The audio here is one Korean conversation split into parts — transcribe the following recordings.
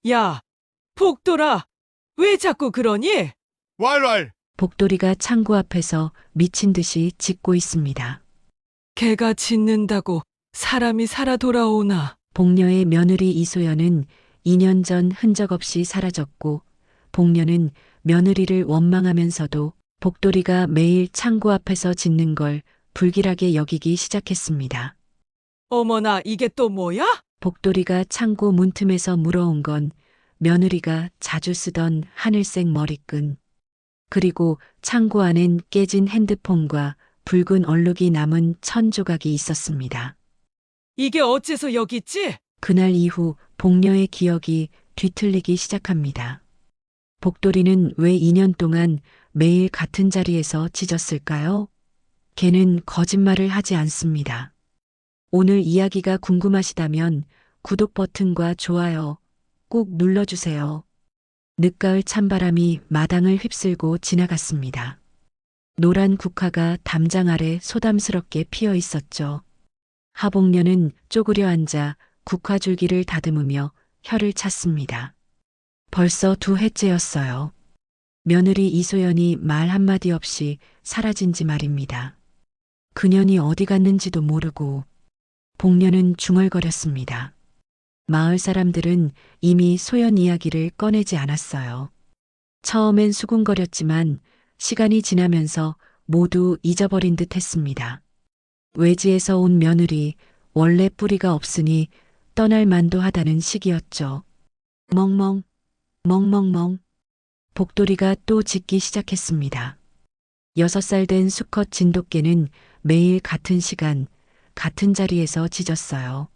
야, 복돌아, 왜 자꾸 그러니? 왈왈. 복돌이가 창고 앞에서 미친 듯이 짖고 있습니다. 개가 짖는다고 사람이 살아 돌아오나? 복녀의 며느리 이소연은 2년 전 흔적 없이 사라졌고, 복녀는 며느리를 원망하면서도 복돌이가 매일 창고 앞에서 짖는 걸 불길하게 여기기 시작했습니다. 어머나, 이게 또 뭐야? 복돌이가 창고 문틈에서 물어온 건 며느리가 자주 쓰던 하늘색 머리끈, 그리고 창고 안엔 깨진 핸드폰과 붉은 얼룩이 남은 천 조각이 있었습니다. 이게 어째서 여기 있지? 그날 이후 복녀의 기억이 뒤틀리기 시작합니다. 복돌이는 왜 2년 동안 매일 같은 자리에서 짖었을까요? 걔는 거짓말을 하지 않습니다. 오늘 이야기가 궁금하시다면 구독 버튼과 좋아요 꼭 눌러주세요. 늦가을 찬바람이 마당을 휩쓸고 지나갔습니다. 노란 국화가 담장 아래 소담스럽게 피어 있었죠. 하복녀는 쪼그려 앉아 국화줄기를 다듬으며 혀를 찼습니다. 벌써 2회째였어요. 며느리 이소연이 말 한마디 없이 사라진 지 말입니다. 그년이 어디 갔는지도 모르고 복녀는 중얼거렸습니다. 마을 사람들은 이미 소연 이야기를 꺼내지 않았어요. 처음엔 수군거렸지만 시간이 지나면서 모두 잊어버린 듯 했습니다. 외지에서 온 며느리, 원래 뿌리가 없으니 떠날 만도 하다는 시기였죠. 멍멍, 멍멍멍. 복돌이가 또 짖기 시작했습니다. 6살 된 수컷 진돗개는 매일 같은 시간, 같은 자리에서 짖었어요.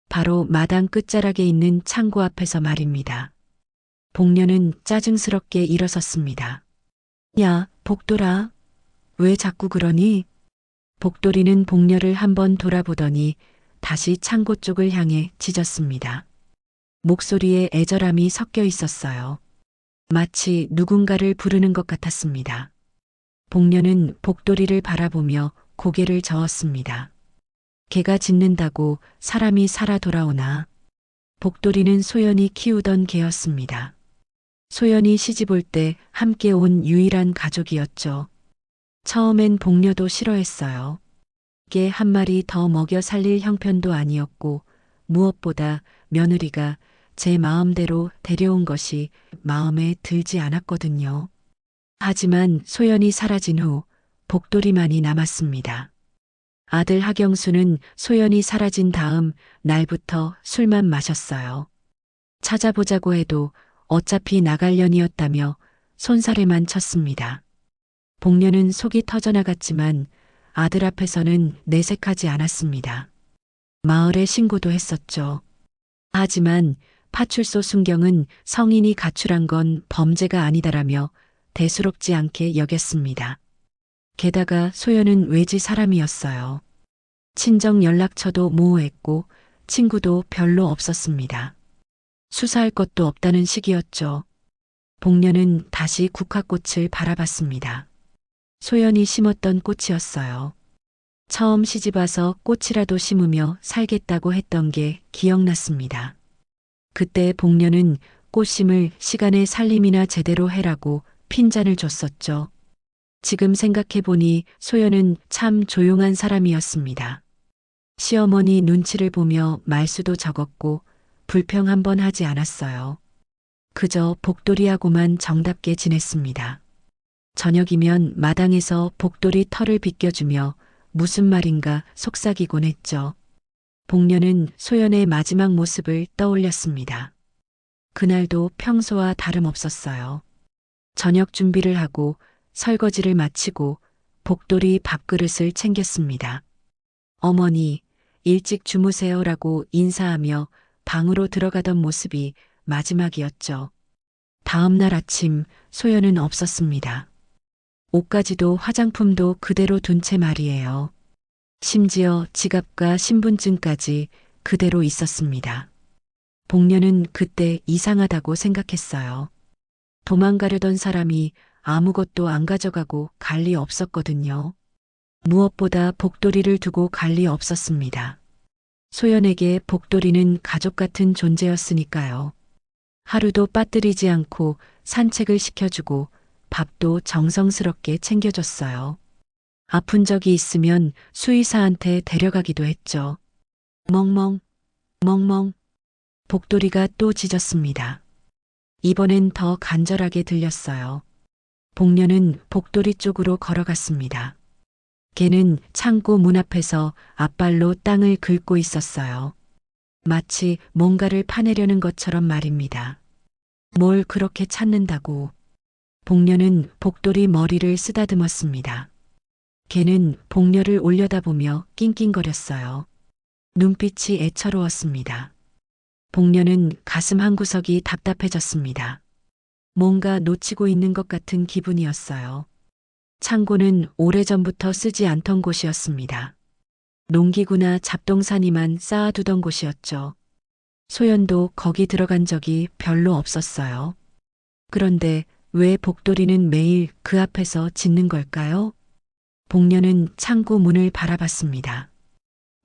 바로 마당 끝자락에 있는 창고 앞에서 말입니다. 복녀는 짜증스럽게 일어섰습니다. 야, 복돌아. 왜 자꾸 그러니? 복돌이는 복녀를 한번 돌아보더니 다시 창고 쪽을 향해 짖었습니다. 목소리에 애절함이 섞여 있었어요. 마치 누군가를 부르는 것 같았습니다. 복녀는 복돌이를 바라보며 고개를 저었습니다. 개가 짖는다고 사람이 살아 돌아오나? 복돌이는 소연이 키우던 개였습니다. 소연이 시집올 때 함께 온 유일한 가족이었죠. 처음엔 복녀도 싫어했어요. 개 한 마리 더 먹여 살릴 형편도 아니었고, 무엇보다 며느리가 제 마음대로 데려온 것이 마음에 들지 않았거든요. 하지만 소연이 사라진 후 복돌이만이 남았습니다. 아들 하경수는 소연이 사라진 다음 날부터 술만 마셨어요. 찾아보자고 해도 어차피 나갈 년이었다며 손사래만 쳤습니다. 복녀는 속이 터져나갔지만 아들 앞에서는 내색하지 않았습니다. 마을에 신고도 했었죠. 하지만 파출소 순경은 성인이 가출한 건 범죄가 아니다라며 대수롭지 않게 여겼습니다. 게다가 소연은 외지 사람이었어요. 친정 연락처도 모호했고 친구도 별로 없었습니다. 수사할 것도 없다는 시기였죠. 복녀는 다시 국화꽃을 바라봤습니다. 소연이 심었던 꽃이었어요. 처음 시집와서 꽃이라도 심으며 살겠다고 했던 게 기억났습니다. 그때 복녀는 꽃심을 시간의 살림이나 제대로 해라고 핀잔을 줬었죠. 지금 생각해보니 소연은 참 조용한 사람이었습니다. 시어머니 눈치를 보며 말수도 적었고 불평 한 번 하지 않았어요. 그저 복돌이하고만 정답게 지냈습니다. 저녁이면 마당에서 복돌이 털을 빗겨주며 무슨 말인가 속삭이곤 했죠. 복녀는 소연의 마지막 모습을 떠올렸습니다. 그날도 평소와 다름없었어요. 저녁 준비를 하고 설거지를 마치고 복돌이 밥그릇을 챙겼습니다. 어머니, 일찍 주무세요라고 인사하며 방으로 들어가던 모습이 마지막이었죠. 다음 날 아침 소연은 없었습니다. 옷가지도 화장품도 그대로 둔 채 말이에요. 심지어 지갑과 신분증까지 그대로 있었습니다. 복녀는 그때 이상하다고 생각했어요. 도망가려던 사람이 아무것도 안 가져가고 갈 리 없었거든요. 무엇보다 복돌이를 두고 갈 리 없었습니다. 소연에게 복돌이는 가족 같은 존재였으니까요. 하루도 빠뜨리지 않고 산책을 시켜주고 밥도 정성스럽게 챙겨줬어요. 아픈 적이 있으면 수의사한테 데려가기도 했죠. 멍멍, 멍멍. 복돌이가 또 짖었습니다. 이번엔 더 간절하게 들렸어요. 복녀는 복돌이 쪽으로 걸어갔습니다. 걔는 창고 문 앞에서 앞발로 땅을 긁고 있었어요. 마치 뭔가를 파내려는 것처럼 말입니다. 뭘 그렇게 찾는다고. 복녀는 복돌이 머리를 쓰다듬었습니다. 걔는 복녀를 올려다보며 낑낑거렸어요. 눈빛이 애처로웠습니다. 복녀는 가슴 한구석이 답답해졌습니다. 뭔가 놓치고 있는 것 같은 기분이었어요. 창고는 오래전부터 쓰지 않던 곳이었습니다. 농기구나 잡동사니만 쌓아두던 곳이었죠. 소연도 거기 들어간 적이 별로 없었어요. 그런데 왜 복돌이는 매일 그 앞에서 짖는 걸까요? 복녀는 창고 문을 바라봤습니다.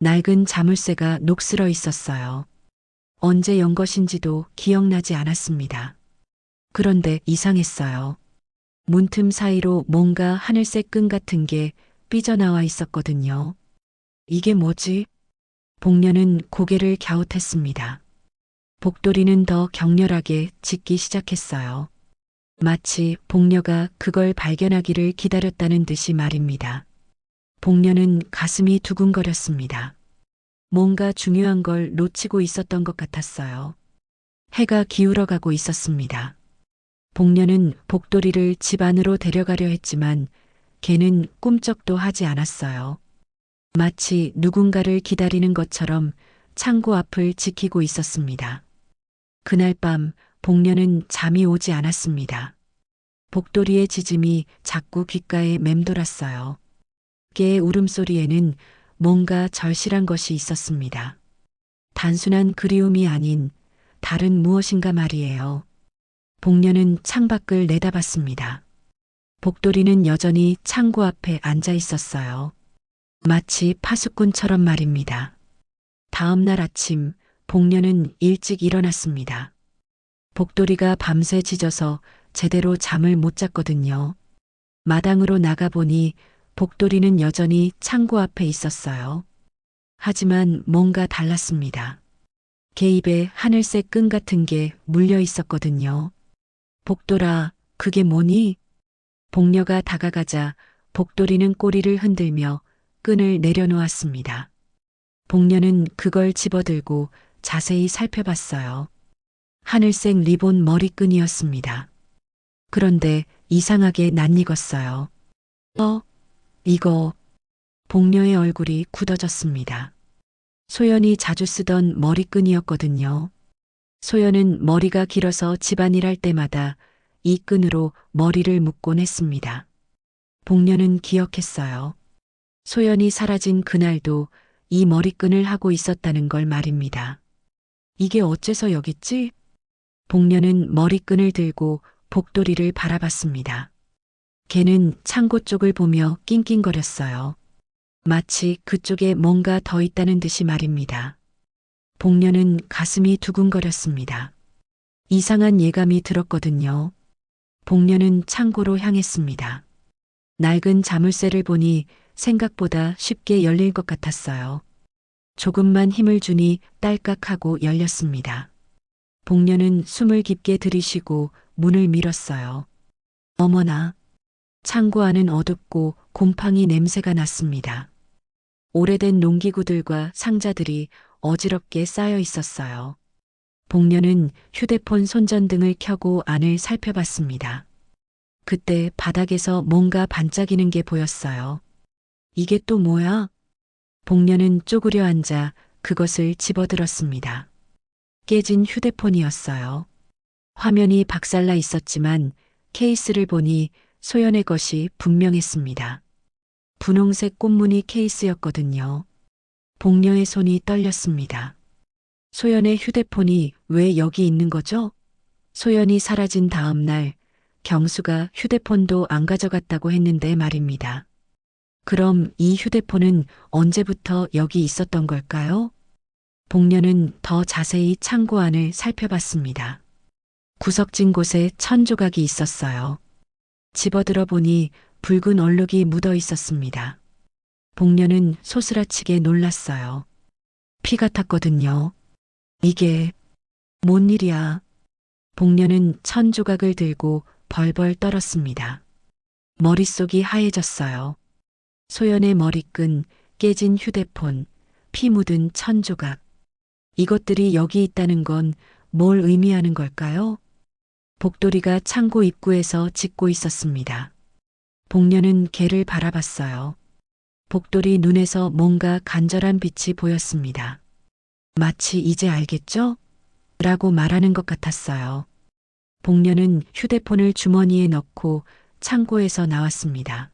낡은 자물쇠가 녹슬어 있었어요. 언제 연 것인지도 기억나지 않았습니다. 그런데 이상했어요. 문틈 사이로 뭔가 하늘색 끈 같은 게 삐져나와 있었거든요. 이게 뭐지? 복녀는 고개를 갸웃했습니다. 복돌이는 더 격렬하게 짖기 시작했어요. 마치 복녀가 그걸 발견하기를 기다렸다는 듯이 말입니다. 복녀는 가슴이 두근거렸습니다. 뭔가 중요한 걸 놓치고 있었던 것 같았어요. 해가 기울어가고 있었습니다. 복녀는 복돌이를 집 안으로 데려가려 했지만 걔는 꿈쩍도 하지 않았어요. 마치 누군가를 기다리는 것처럼 창고 앞을 지키고 있었습니다. 그날 밤 복녀는 잠이 오지 않았습니다. 복돌이의 짖음이 자꾸 귓가에 맴돌았어요. 개의 울음소리에는 뭔가 절실한 것이 있었습니다. 단순한 그리움이 아닌 다른 무엇인가 말이에요. 복녀는 창밖을 내다봤습니다. 복돌이는 여전히 창고 앞에 앉아 있었어요. 마치 파수꾼처럼 말입니다. 다음 날 아침 복녀는 일찍 일어났습니다. 복돌이가 밤새 짖어서 제대로 잠을 못 잤거든요. 마당으로 나가보니 복돌이는 여전히 창고 앞에 있었어요. 하지만 뭔가 달랐습니다. 걔 입에 하늘색 끈 같은 게 물려 있었거든요. 복돌아, 그게 뭐니? 복녀가 다가가자 복돌이는 꼬리를 흔들며 끈을 내려놓았습니다. 복녀는 그걸 집어들고 자세히 살펴봤어요. 하늘색 리본 머리끈이었습니다. 그런데 이상하게 낯익었어요. 이거. 복녀의 얼굴이 굳어졌습니다. 소연이 자주 쓰던 머리끈이었거든요. 소연은 머리가 길어서 집안일 할 때마다 이 끈으로 머리를 묶곤 했습니다. 복녀는 기억했어요. 소연이 사라진 그날도 이 머리끈을 하고 있었다는 걸 말입니다. 이게 어째서 여깄지? 복녀는 머리끈을 들고 복돌이를 바라봤습니다. 걔는 창고 쪽을 보며 낑낑거렸어요. 마치 그쪽에 뭔가 더 있다는 듯이 말입니다. 복녀는 가슴이 두근거렸습니다. 이상한 예감이 들었거든요. 복녀는 창고로 향했습니다. 낡은 자물쇠를 보니 생각보다 쉽게 열릴 것 같았어요. 조금만 힘을 주니 딸깍하고 열렸습니다. 복녀는 숨을 깊게 들이쉬고 문을 밀었어요. 어머나, 창고 안은 어둡고 곰팡이 냄새가 났습니다. 오래된 농기구들과 상자들이 어지럽게 쌓여 있었어요. 복녀는 휴대폰 손전등을 켜고 안을 살펴봤습니다. 그때 바닥에서 뭔가 반짝이는 게 보였어요. 이게 또 뭐야? 복녀는 쪼그려 앉아 그것을 집어들었습니다. 깨진 휴대폰이었어요. 화면이 박살나 있었지만 케이스를 보니 소연의 것이 분명했습니다. 분홍색 꽃무늬 케이스였거든요. 복녀의 손이 떨렸습니다. 소연의 휴대폰이 왜 여기 있는 거죠? 소연이 사라진 다음 날 경수가 휴대폰도 안 가져갔다고 했는데 말입니다. 그럼 이 휴대폰은 언제부터 여기 있었던 걸까요? 복녀는 더 자세히 창고 안을 살펴봤습니다. 구석진 곳에 천조각이 있었어요. 집어들어 보니 붉은 얼룩이 묻어 있었습니다. 복녀는 소스라치게 놀랐어요. 피 같았거든요. 이게 뭔 일이야? 복녀는 천조각을 들고 벌벌 떨었습니다. 머릿속이 하얘졌어요. 소연의 머리끈, 깨진 휴대폰, 피 묻은 천조각. 이것들이 여기 있다는 건 뭘 의미하는 걸까요? 복돌이가 창고 입구에서 짖고 있었습니다. 복녀는 개를 바라봤어요. 복돌이 눈에서 뭔가 간절한 빛이 보였습니다. 마치 이제 알겠죠? 라고 말하는 것 같았어요. 복녀는 휴대폰을 주머니에 넣고 창고에서 나왔습니다.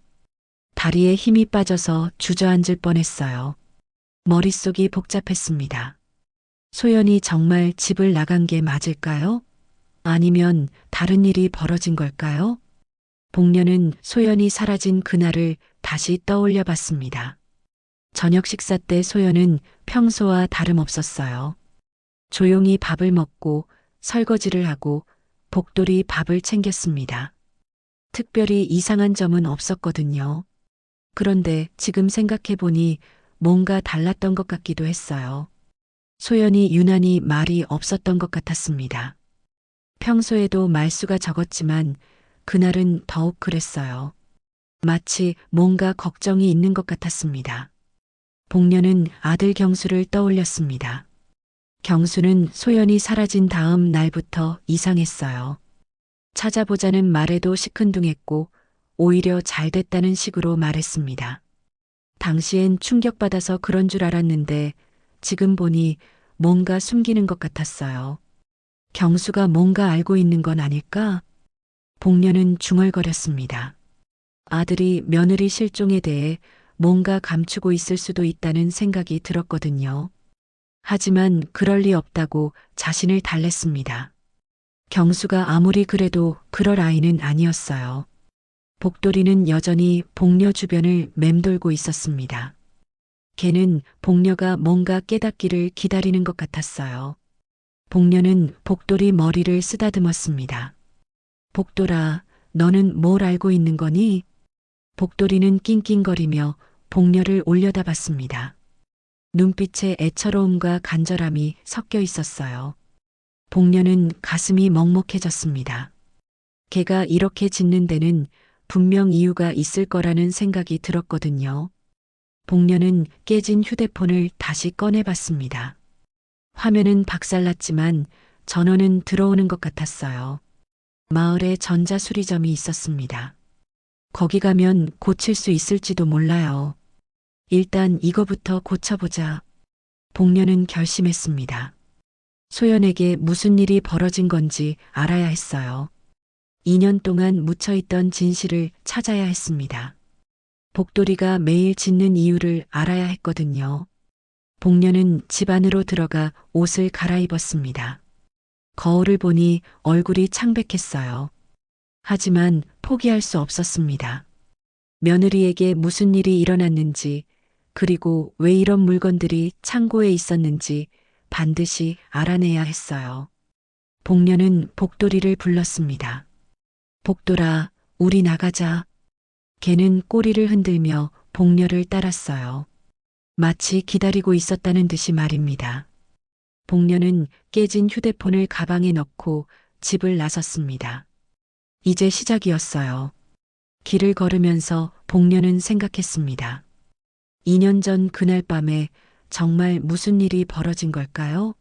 다리에 힘이 빠져서 주저앉을 뻔했어요. 머릿속이 복잡했습니다. 소연이 정말 집을 나간 게 맞을까요? 아니면 다른 일이 벌어진 걸까요? 복녀는 소연이 사라진 그날을 다시 떠올려 봤습니다. 저녁 식사 때 소연은 평소와 다름없었어요. 조용히 밥을 먹고 설거지를 하고 복돌이 밥을 챙겼습니다. 특별히 이상한 점은 없었거든요. 그런데 지금 생각해 보니 뭔가 달랐던 것 같기도 했어요. 소연이 유난히 말이 없었던 것 같았습니다. 평소에도 말수가 적었지만 그날은 더욱 그랬어요. 마치 뭔가 걱정이 있는 것 같았습니다. 복녀는 아들 경수를 떠올렸습니다. 경수는 소연이 사라진 다음 날부터 이상했어요. 찾아보자는 말에도 시큰둥했고 오히려 잘 됐다는 식으로 말했습니다. 당시엔 충격받아서 그런 줄 알았는데 지금 보니 뭔가 숨기는 것 같았어요. 경수가 뭔가 알고 있는 건 아닐까? 복녀는 중얼거렸습니다. 아들이 며느리 실종에 대해 뭔가 감추고 있을 수도 있다는 생각이 들었거든요. 하지만 그럴 리 없다고 자신을 달랬습니다. 경수가 아무리 그래도 그럴 아이는 아니었어요. 복돌이는 여전히 복녀 주변을 맴돌고 있었습니다. 걔는 복녀가 뭔가 깨닫기를 기다리는 것 같았어요. 복녀는 복돌이 머리를 쓰다듬었습니다. 복돌아, 너는 뭘 알고 있는 거니? 복돌이는 낑낑거리며 복녀를 올려다봤습니다. 눈빛에 애처로움과 간절함이 섞여 있었어요. 복녀는 가슴이 먹먹해졌습니다. 걔가 이렇게 짖는 데는 분명 이유가 있을 거라는 생각이 들었거든요. 복녀는 깨진 휴대폰을 다시 꺼내봤습니다. 화면은 박살났지만 전원은 들어오는 것 같았어요. 마을에 전자수리점이 있었습니다. 거기 가면 고칠 수 있을지도 몰라요. 일단 이거부터 고쳐보자. 복녀는 결심했습니다. 소연에게 무슨 일이 벌어진 건지 알아야 했어요. 2년 동안 묻혀있던 진실을 찾아야 했습니다. 복돌이가 매일 짖는 이유를 알아야 했거든요. 복녀는 집 안으로 들어가 옷을 갈아입었습니다. 거울을 보니 얼굴이 창백했어요. 하지만 포기할 수 없었습니다. 며느리에게 무슨 일이 일어났는지, 그리고 왜 이런 물건들이 창고에 있었는지 반드시 알아내야 했어요. 복녀는 복돌이를 불렀습니다. 복돌아, 우리 나가자. 걔는 꼬리를 흔들며 복녀를 따랐어요. 마치 기다리고 있었다는 듯이 말입니다. 복녀는 깨진 휴대폰을 가방에 넣고 집을 나섰습니다. 이제 시작이었어요. 길을 걸으면서 복녀는 생각했습니다. 2년 전 그날 밤에 정말 무슨 일이 벌어진 걸까요?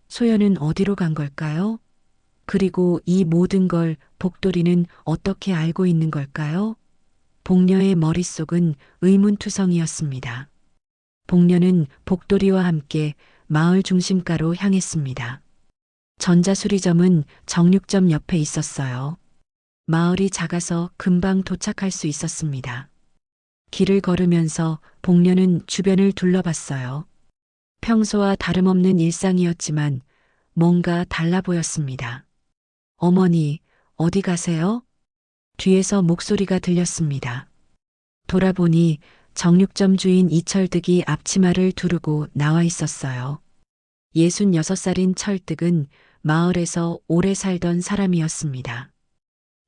소연은 어디로 간 걸까요? 그리고 이 모든 걸 복돌이는 어떻게 알고 있는 걸까요? 복녀의 머릿속은 의문투성이었습니다. 복녀는 복돌이와 함께 마을 중심가로 향했습니다. 전자수리점은 정육점 옆에 있었어요. 마을이 작아서 금방 도착할 수 있었습니다. 길을 걸으면서 복녀는 주변을 둘러봤어요. 평소와 다름없는 일상이었지만 뭔가 달라 보였습니다. 어머니, 어디 가세요? 뒤에서 목소리가 들렸습니다. 돌아보니 정육점 주인 이철득이 앞치마를 두르고 나와 있었어요. 66살인 철득은 마을에서 오래 살던 사람이었습니다.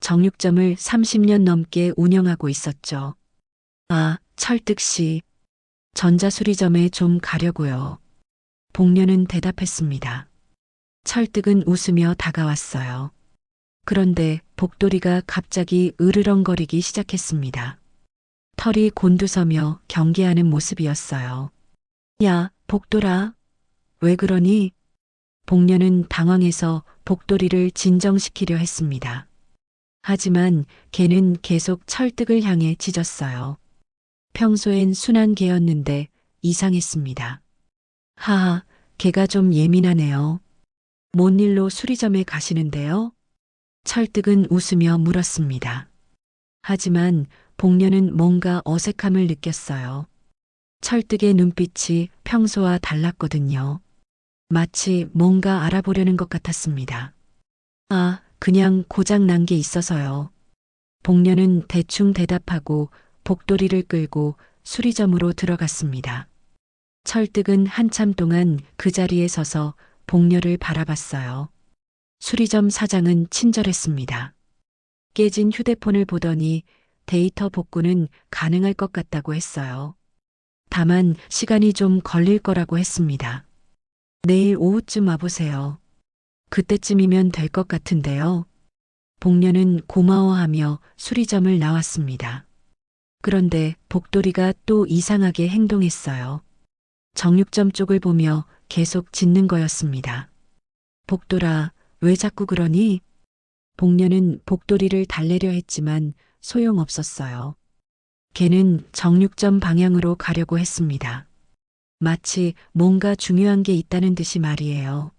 정육점을 30년 넘게 운영하고 있었죠. 아, 철득 씨. 전자수리점에 좀 가려고요. 복녀는 대답했습니다. 철득은 웃으며 다가왔어요. 그런데 복돌이가 갑자기 으르렁거리기 시작했습니다. 털이 곤두서며 경계하는 모습이었어요. 야, 복돌아. 왜 그러니? 복녀는 당황해서 복돌이를 진정시키려 했습니다. 하지만 걔는 계속 철득을 향해 짖었어요. 평소엔 순한 개였는데 이상했습니다. 하하, 걔가 좀 예민하네요. 뭔 일로 수리점에 가시는데요? 철득은 웃으며 물었습니다. 하지만 복녀는 뭔가 어색함을 느꼈어요. 철득의 눈빛이 평소와 달랐거든요. 마치 뭔가 알아보려는 것 같았습니다. 아, 그냥 고장 난 게 있어서요. 복녀는 대충 대답하고 복돌이를 끌고 수리점으로 들어갔습니다. 철득은 한참 동안 그 자리에 서서 복녀를 바라봤어요. 수리점 사장은 친절했습니다. 깨진 휴대폰을 보더니 데이터 복구는 가능할 것 같다고 했어요. 다만 시간이 좀 걸릴 거라고 했습니다. 내일 오후쯤 와보세요. 그때쯤이면 될 것 같은데요. 복녀는 고마워하며 수리점을 나왔습니다. 그런데 복돌이가 또 이상하게 행동했어요. 정육점 쪽을 보며 계속 짖는 거였습니다. 복돌아, 왜 자꾸 그러니? 복녀는 복돌이를 달래려 했지만 소용없었어요. 걔는 정육점 방향으로 가려고 했습니다. 마치 뭔가 중요한 게 있다는 듯이 말이에요.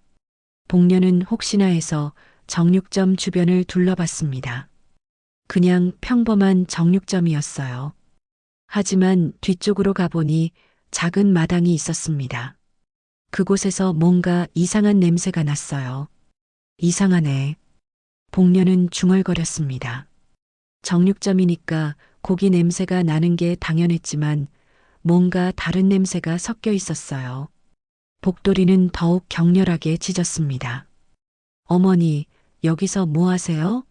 복녀는 혹시나 해서 정육점 주변을 둘러봤습니다. 그냥 평범한 정육점이었어요. 하지만 뒤쪽으로 가보니 작은 마당이 있었습니다. 그곳에서 뭔가 이상한 냄새가 났어요. 이상하네. 복녀는 중얼거렸습니다. 정육점이니까 고기 냄새가 나는 게 당연했지만 뭔가 다른 냄새가 섞여 있었어요. 복돌이는 더욱 격렬하게 짖었습니다. 어머니, 여기서 뭐 하세요?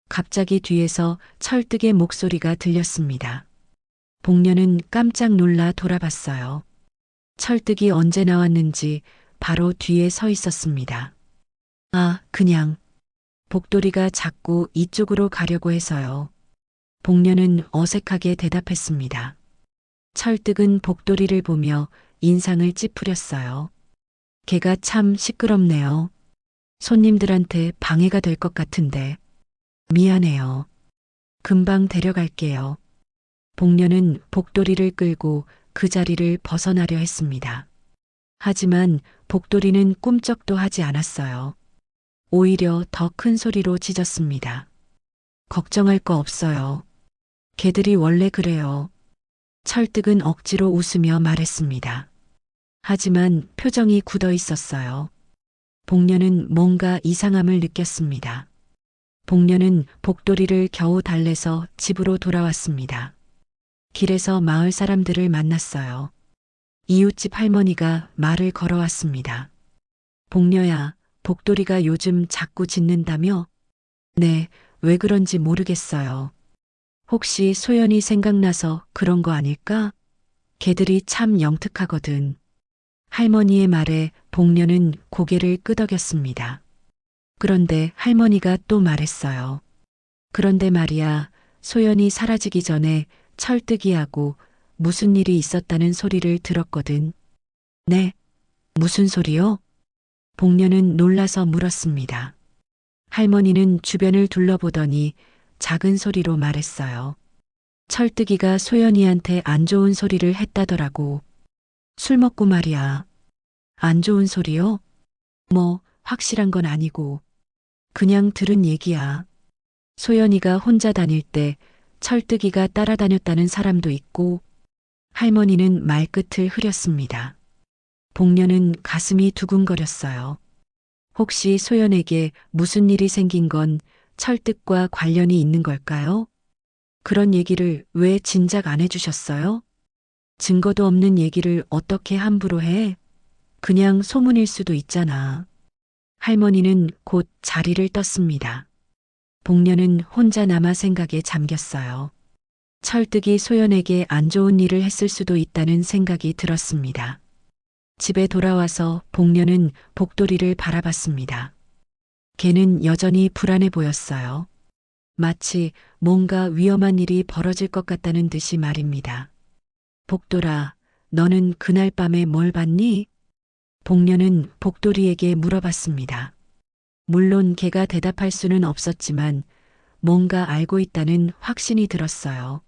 갑자기 뒤에서 철득의 목소리가 들렸습니다. 복녀는 깜짝 놀라 돌아봤어요. 철득이 언제 나왔는지 바로 뒤에 서 있었습니다. 아, 그냥. 복돌이가 자꾸 이쪽으로 가려고 해서요. 복녀는 어색하게 대답했습니다. 철득은 복돌이를 보며 인상을 찌푸렸어요. 걔가 참 시끄럽네요. 손님들한테 방해가 될 것 같은데. 미안해요. 금방 데려갈게요. 복녀는 복돌이를 끌고 그 자리를 벗어나려 했습니다. 하지만 복돌이는 꿈쩍도 하지 않았어요. 오히려 더 큰 소리로 짖었습니다. 걱정할 거 없어요. 걔들이 원래 그래요. 철득은 억지로 웃으며 말했습니다. 하지만 표정이 굳어 있었어요. 복녀는 뭔가 이상함을 느꼈습니다. 복녀는 복돌이를 겨우 달래서 집으로 돌아왔습니다. 길에서 마을 사람들을 만났어요. 이웃집 할머니가 말을 걸어왔습니다. 복녀야, 복돌이가 요즘 자꾸 짖는다며? 네, 왜 그런지 모르겠어요. 혹시 소연이 생각나서 그런 거 아닐까? 걔들이 참 영특하거든. 할머니의 말에 복녀는 고개를 끄덕였습니다. 그런데 할머니가 또 말했어요. 그런데 말이야, 소연이 사라지기 전에 철뜨기하고 무슨 일이 있었다는 소리를 들었거든. 네, 무슨 소리요? 복녀는 놀라서 물었습니다. 할머니는 주변을 둘러보더니 작은 소리로 말했어요. 철뜨기가 소연이한테 안 좋은 소리를 했다더라고. 술 먹고 말이야. 안 좋은 소리요? 뭐, 확실한 건 아니고. 그냥 들은 얘기야. 소연이가 혼자 다닐 때 철뜨기가 따라다녔다는 사람도 있고. 할머니는 말끝을 흐렸습니다. 복녀는 가슴이 두근거렸어요. 혹시 소연에게 무슨 일이 생긴 건 철뜻과 관련이 있는 걸까요? 그런 얘기를 왜 진작 안 해주셨어요? 증거도 없는 얘기를 어떻게 함부로 해? 그냥 소문일 수도 있잖아. 할머니는 곧 자리를 떴습니다. 복녀는 혼자 남아 생각에 잠겼어요. 철득이 소연에게 안 좋은 일을 했을 수도 있다는 생각이 들었습니다. 집에 돌아와서 복녀는 복돌이를 바라봤습니다. 걔는 여전히 불안해 보였어요. 마치 뭔가 위험한 일이 벌어질 것 같다는 듯이 말입니다. 복돌아, 너는 그날 밤에 뭘 봤니? 복녀는 복돌이에게 물어봤습니다. 물론 걔가 대답할 수는 없었지만 뭔가 알고 있다는 확신이 들었어요.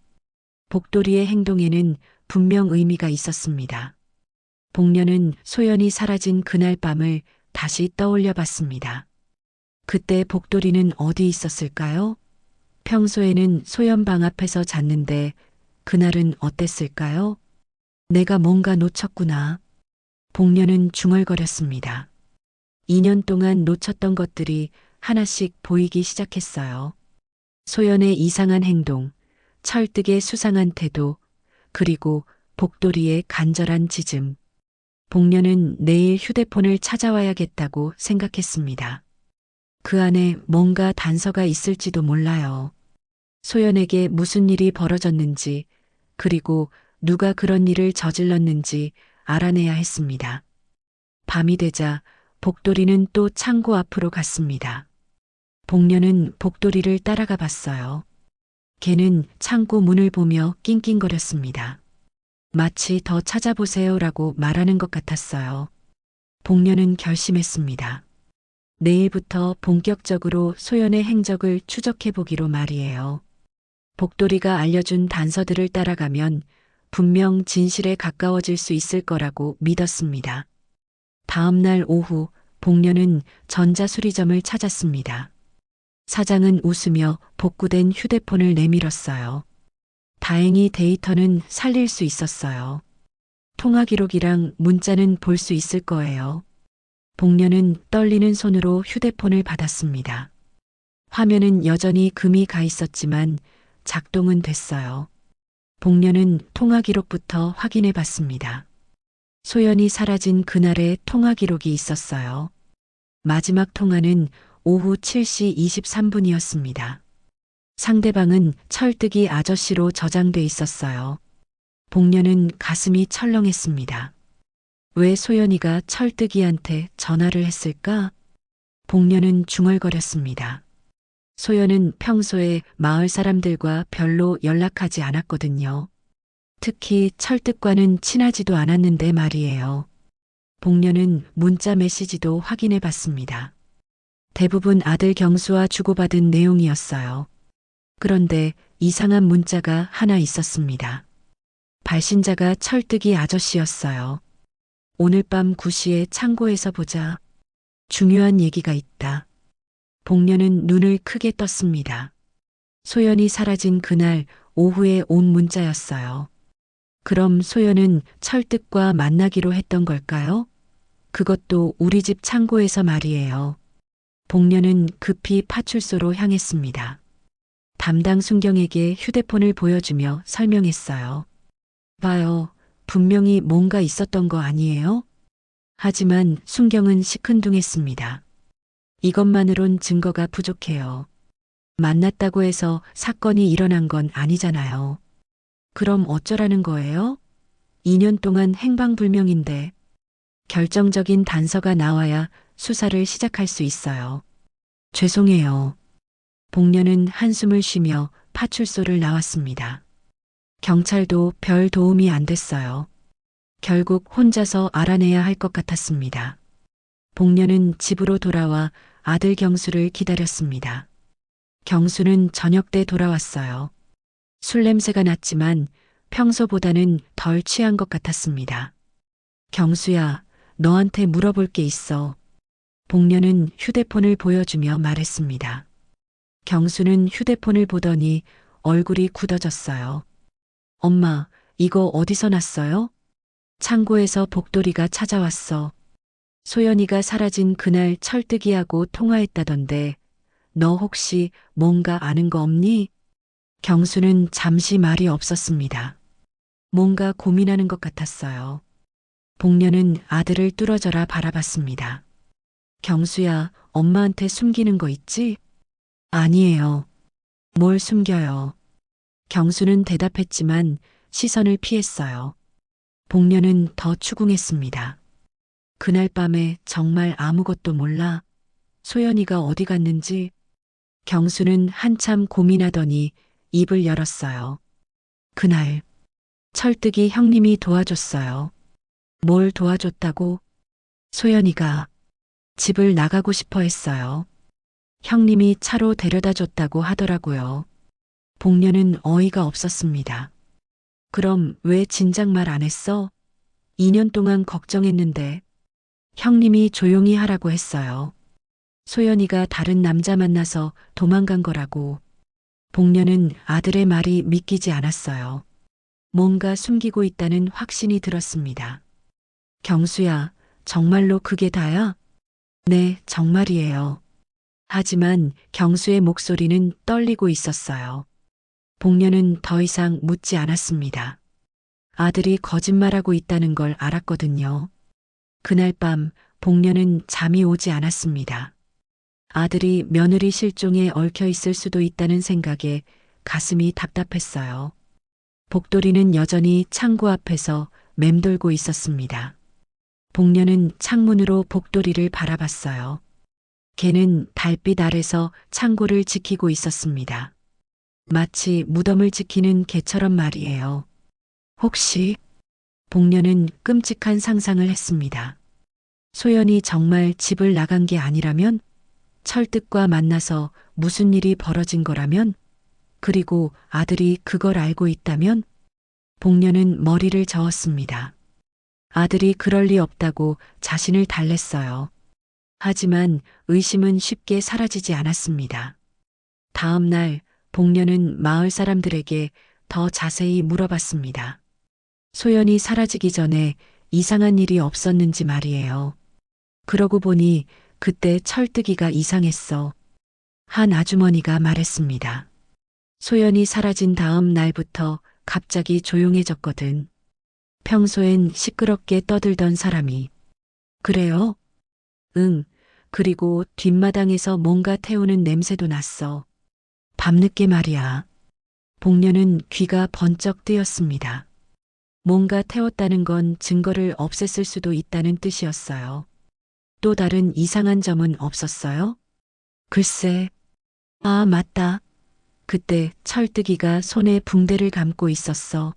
복돌이의 행동에는 분명 의미가 있었습니다. 복녀는 소연이 사라진 그날 밤을 다시 떠올려 봤습니다. 그때 복돌이는 어디 있었을까요? 평소에는 소연 방 앞에서 잤는데 그날은 어땠을까요? 내가 뭔가 놓쳤구나. 복녀는 중얼거렸습니다. 2년 동안 놓쳤던 것들이 하나씩 보이기 시작했어요. 소연의 이상한 행동, 철득의 수상한 태도, 그리고 복돌이의 간절한 짖음. 복녀는 내일 휴대폰을 찾아와야겠다고 생각했습니다. 그 안에 뭔가 단서가 있을지도 몰라요. 소연에게 무슨 일이 벌어졌는지, 그리고 누가 그런 일을 저질렀는지 알아내야 했습니다. 밤이 되자 복돌이는 또 창고 앞으로 갔습니다. 복녀는 복돌이를 따라가 봤어요. 걔는 창고 문을 보며 낑낑거렸습니다. 마치 더 찾아보세요라고 말하는 것 같았어요. 복녀는 결심했습니다. 내일부터 본격적으로 소연의 행적을 추적해 보기로 말이에요. 복돌이가 알려준 단서들을 따라가면 분명 진실에 가까워질 수 있을 거라고 믿었습니다. 다음 날 오후 복녀는 전자수리점을 찾았습니다. 사장은 웃으며 복구된 휴대폰을 내밀었어요. 다행히 데이터는 살릴 수 있었어요. 통화 기록이랑 문자는 볼 수 있을 거예요. 복녀는 떨리는 손으로 휴대폰을 받았습니다. 화면은 여전히 금이 가 있었지만 작동은 됐어요. 복녀는 통화 기록부터 확인해 봤습니다. 소연이 사라진 그날의 통화 기록이 있었어요. 마지막 통화는 오후 7시 23분이었습니다. 상대방은 철뜨기 아저씨로 저장돼 있었어요. 복녀는 가슴이 철렁했습니다. 왜 소연이가 철뜨기한테 전화를 했을까? 복녀는 중얼거렸습니다. 소연은 평소에 마을 사람들과 별로 연락하지 않았거든요. 특히 철득과는 친하지도 않았는데 말이에요. 복녀는 문자 메시지도 확인해 봤습니다. 대부분 아들 경수와 주고받은 내용이었어요. 그런데 이상한 문자가 하나 있었습니다. 발신자가 철뜨기 아저씨였어요. 오늘 밤 9시에 창고에서 보자. 중요한 얘기가 있다. 복녀는 눈을 크게 떴습니다. 소연이 사라진 그날 오후에 온 문자였어요. 그럼 소연은 철득과 만나기로 했던 걸까요? 그것도 우리 집 창고에서 말이에요. 복녀는 급히 파출소로 향했습니다. 담당 순경에게 휴대폰을 보여주며 설명했어요. 봐요. 분명히 뭔가 있었던 거 아니에요? 하지만 순경은 시큰둥했습니다. 이것만으론 증거가 부족해요. 만났다고 해서 사건이 일어난 건 아니잖아요. 그럼 어쩌라는 거예요? 2년 동안 행방불명인데 결정적인 단서가 나와야 수사를 시작할 수 있어요. 죄송해요. 복녀는 한숨을 쉬며 파출소를 나왔습니다. 경찰도 별 도움이 안 됐어요. 결국 혼자서 알아내야 할 것 같았습니다. 복녀는 집으로 돌아와 아들 경수를 기다렸습니다. 경수는 저녁 때 돌아왔어요. 술 냄새가 났지만 평소보다는 덜 취한 것 같았습니다. 경수야, 너한테 물어볼 게 있어. 복녀는 휴대폰을 보여주며 말했습니다. 경수는 휴대폰을 보더니 얼굴이 굳어졌어요. 엄마, 이거 어디서 났어요? 창고에서 복돌이가 찾아왔어. 소연이가 사라진 그날 철뜨기하고 통화했다던데 너 혹시 뭔가 아는 거 없니? 경수는 잠시 말이 없었습니다. 뭔가 고민하는 것 같았어요. 복녀는 아들을 뚫어져라 바라봤습니다. 경수야, 엄마한테 숨기는 거 있지? 아니에요. 뭘 숨겨요? 경수는 대답했지만 시선을 피했어요. 복녀는 더 추궁했습니다. 그날 밤에 정말 아무것도 몰라? 소연이가 어디 갔는지? 경수는 한참 고민하더니 입을 열었어요. 그날 철뜨기 형님이 도와줬어요. 뭘 도와줬다고? 소연이가 집을 나가고 싶어 했어요. 형님이 차로 데려다 줬다고 하더라고요. 복녀는 어이가 없었습니다. 그럼 왜 진작 말 안 했어? 2년 동안 걱정했는데 형님이 조용히 하라고 했어요. 소연이가 다른 남자 만나서 도망간 거라고. 복녀는 아들의 말이 믿기지 않았어요. 뭔가 숨기고 있다는 확신이 들었습니다. 경수야, 정말로 그게 다야? 네, 정말이에요. 하지만 경수의 목소리는 떨리고 있었어요. 복녀는 더 이상 묻지 않았습니다. 아들이 거짓말하고 있다는 걸 알았거든요. 그날 밤 복녀는 잠이 오지 않았습니다. 아들이 며느리 실종에 얽혀 있을 수도 있다는 생각에 가슴이 답답했어요. 복돌이는 여전히 창고 앞에서 맴돌고 있었습니다. 복녀는 창문으로 복돌이를 바라봤어요. 걔는 달빛 아래서 창고를 지키고 있었습니다. 마치 무덤을 지키는 개처럼 말이에요. 혹시 복녀는 끔찍한 상상을 했습니다. 소연이 정말 집을 나간 게 아니라면? 철뜻과 만나서 무슨 일이 벌어진 거라면? 그리고 아들이 그걸 알고 있다면? 복녀는 머리를 저었습니다. 아들이 그럴 리 없다고 자신을 달랬어요. 하지만 의심은 쉽게 사라지지 않았습니다. 다음 날 복녀는 마을 사람들에게 더 자세히 물어봤습니다. 소연이 사라지기 전에 이상한 일이 없었는지 말이에요. 그러고 보니 그때 철뜨기가 이상했어. 한 아주머니가 말했습니다. 소연이 사라진 다음 날부터 갑자기 조용해졌거든. 평소엔 시끄럽게 떠들던 사람이. 그래요? 응. 그리고 뒷마당에서 뭔가 태우는 냄새도 났어. 밤늦게 말이야. 복녀는 귀가 번쩍 뜨였습니다. 뭔가 태웠다는 건 증거를 없앴을 수도 있다는 뜻이었어요. 또 다른 이상한 점은 없었어요? 글쎄. 아, 맞다. 그때 철뜨기가 손에 붕대를 감고 있었어.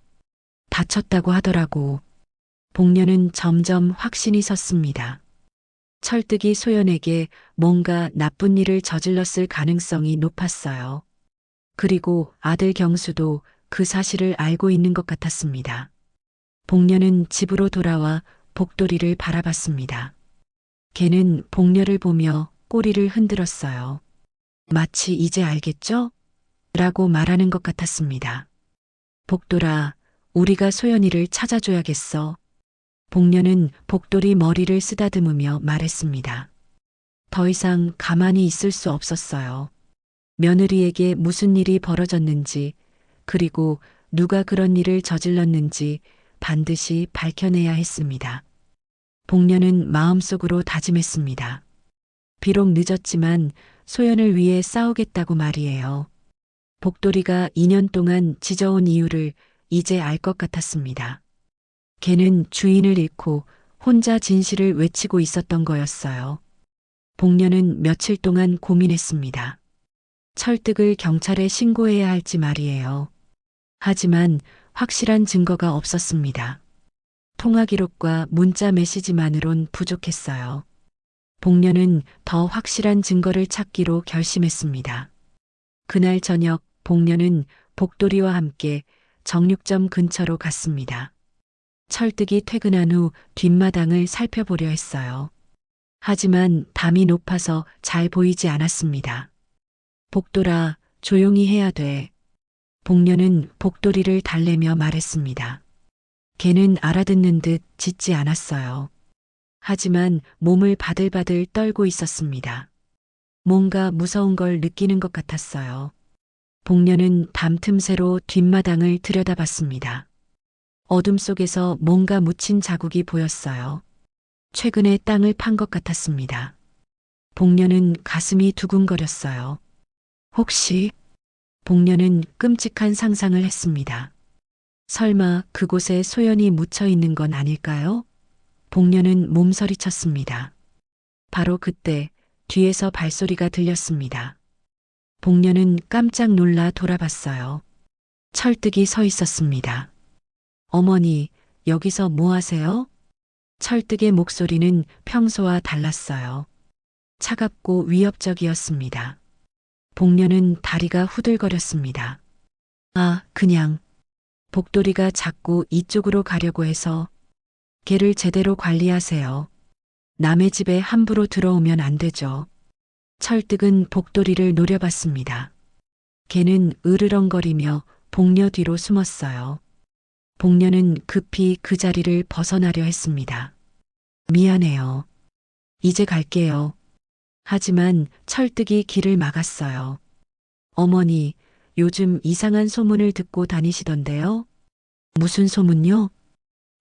다쳤다고 하더라고. 복녀는 점점 확신이 섰습니다. 철뜨기 소연에게 뭔가 나쁜 일을 저질렀을 가능성이 높았어요. 그리고 아들 경수도 그 사실을 알고 있는 것 같았습니다. 복녀는 집으로 돌아와 복돌이를 바라봤습니다. 걔는 복녀를 보며 꼬리를 흔들었어요. 마치 이제 알겠죠? 라고 말하는 것 같았습니다. 복돌아, 우리가 소연이를 찾아줘야겠어. 복녀는 복돌이 머리를 쓰다듬으며 말했습니다. 더 이상 가만히 있을 수 없었어요. 며느리에게 무슨 일이 벌어졌는지, 그리고 누가 그런 일을 저질렀는지 반드시 밝혀내야 했습니다. 복녀는 마음속으로 다짐했습니다. 비록 늦었지만 소연을 위해 싸우겠다고 말이에요. 복돌이가 2년 동안 짖어온 이유를 이제 알 것 같았습니다. 걔는 주인을 잃고 혼자 진실을 외치고 있었던 거였어요. 복녀는 며칠 동안 고민했습니다. 철득을 경찰에 신고해야 할지 말이에요. 하지만 확실한 증거가 없었습니다. 통화 기록과 문자 메시지만으론 부족했어요. 복녀는 더 확실한 증거를 찾기로 결심했습니다. 그날 저녁 복녀는 복돌이와 함께 정육점 근처로 갔습니다. 철득이 퇴근한 후 뒷마당을 살펴보려 했어요. 하지만 담이 높아서 잘 보이지 않았습니다. 복돌아, 조용히 해야 돼. 복녀는 복돌이를 달래며 말했습니다. 걔는 알아듣는 듯 짖지 않았어요. 하지만 몸을 바들바들 떨고 있었습니다. 뭔가 무서운 걸 느끼는 것 같았어요. 복녀는 담 틈새로 뒷마당을 들여다봤습니다. 어둠 속에서 뭔가 묻힌 자국이 보였어요. 최근에 땅을 판 것 같았습니다. 복녀는 가슴이 두근거렸어요. 혹시 복녀는 끔찍한 상상을 했습니다. 설마 그곳에 소연이 묻혀 있는 건 아닐까요? 복녀는 몸서리쳤습니다. 바로 그때 뒤에서 발소리가 들렸습니다. 복녀는 깜짝 놀라 돌아봤어요. 철득이 서 있었습니다. 어머니, 여기서 뭐 하세요? 철득의 목소리는 평소와 달랐어요. 차갑고 위협적이었습니다. 복녀는 다리가 후들거렸습니다. 아, 그냥. 복돌이가 자꾸 이쪽으로 가려고 해서 걔를 제대로 관리하세요. 남의 집에 함부로 들어오면 안 되죠. 철득은 복돌이를 노려봤습니다. 걔는 으르렁거리며 복녀 뒤로 숨었어요. 복녀는 급히 그 자리를 벗어나려 했습니다. 미안해요. 이제 갈게요. 하지만 철득이 길을 막았어요. 어머니, 요즘 이상한 소문을 듣고 다니시던데요? 무슨 소문요?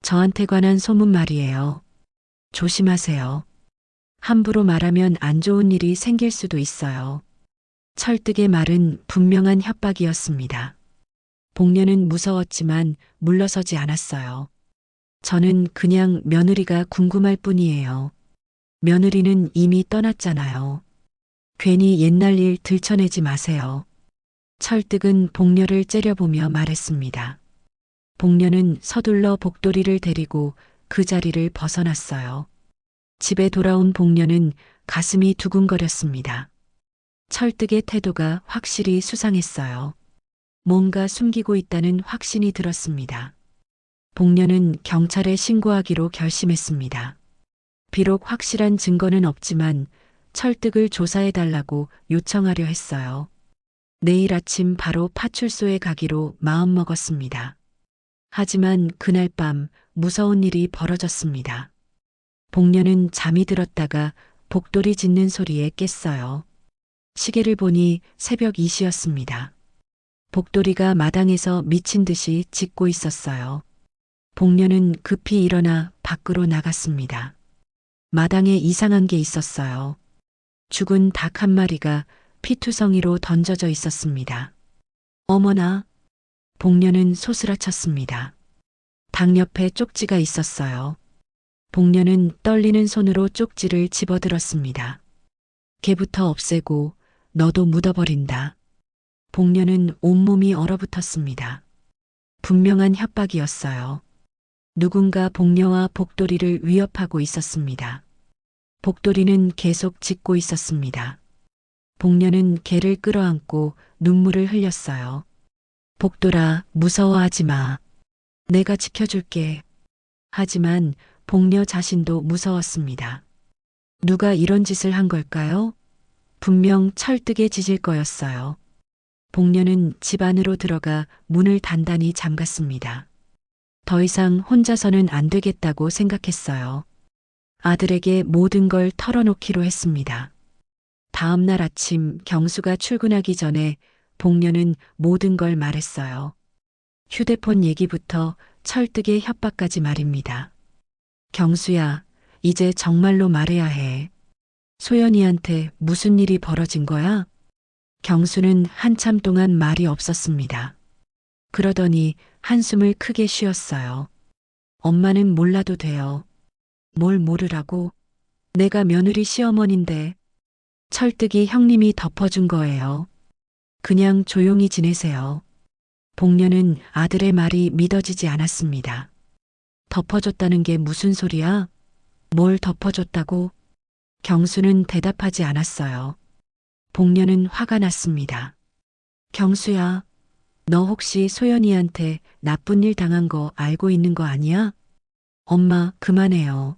저한테 관한 소문 말이에요. 조심하세요. 함부로 말하면 안 좋은 일이 생길 수도 있어요. 철득의 말은 분명한 협박이었습니다. 복녀는 무서웠지만 물러서지 않았어요. 저는 그냥 며느리가 궁금할 뿐이에요. 며느리는 이미 떠났잖아요. 괜히 옛날 일 들춰내지 마세요. 철득은 복녀를 째려보며 말했습니다. 복녀는 서둘러 복돌이를 데리고 그 자리를 벗어났어요. 집에 돌아온 복녀는 가슴이 두근거렸습니다. 철득의 태도가 확실히 수상했어요. 뭔가 숨기고 있다는 확신이 들었습니다. 복녀는 경찰에 신고하기로 결심했습니다. 비록 확실한 증거는 없지만 철득을 조사해달라고 요청하려 했어요. 내일 아침 바로 파출소에 가기로 마음먹었습니다. 하지만 그날 밤 무서운 일이 벌어졌습니다. 복녀는 잠이 들었다가 복돌이 짖는 소리에 깼어요. 시계를 보니 새벽 2시였습니다. 복돌이가 마당에서 미친 듯이 짖고 있었어요. 복녀는 급히 일어나 밖으로 나갔습니다. 마당에 이상한 게 있었어요. 죽은 닭 한 마리가 피투성이로 던져져 있었습니다. 어머나! 복녀는 소스라쳤습니다. 닭 옆에 쪽지가 있었어요. 복녀는 떨리는 손으로 쪽지를 집어들었습니다. 개부터 없애고 너도 묻어버린다. 복녀는 온몸이 얼어붙었습니다. 분명한 협박이었어요. 누군가 복녀와 복돌이를 위협하고 있었습니다. 복돌이는 계속 짖고 있었습니다. 복녀는 개를 끌어안고 눈물을 흘렸어요. 복돌아, 무서워하지 마. 내가 지켜줄게. 하지만 복녀 자신도 무서웠습니다. 누가 이런 짓을 한 걸까요? 분명 철뜨게 짖을 거였어요. 복녀는 집 안으로 들어가 문을 단단히 잠갔습니다. 더 이상 혼자서는 안 되겠다고 생각했어요. 아들에게 모든 걸 털어놓기로 했습니다. 다음 날 아침 경수가 출근하기 전에 복녀는 모든 걸 말했어요. 휴대폰 얘기부터 철뜨게 협박까지 말입니다. 경수야, 이제 정말로 말해야 해. 소연이한테 무슨 일이 벌어진 거야? 경수는 한참 동안 말이 없었습니다. 그러더니 한숨을 크게 쉬었어요. 엄마는 몰라도 돼요. 뭘 모르라고? 내가 며느리 시어머니인데. 철뜨기 형님이 덮어준 거예요. 그냥 조용히 지내세요. 복녀는 아들의 말이 믿어지지 않았습니다. 덮어줬다는 게 무슨 소리야? 뭘 덮어줬다고? 경수는 대답하지 않았어요. 복녀는 화가 났습니다. 경수야, 너 혹시 소연이한테 나쁜 일 당한 거 알고 있는 거 아니야? 엄마, 그만해요.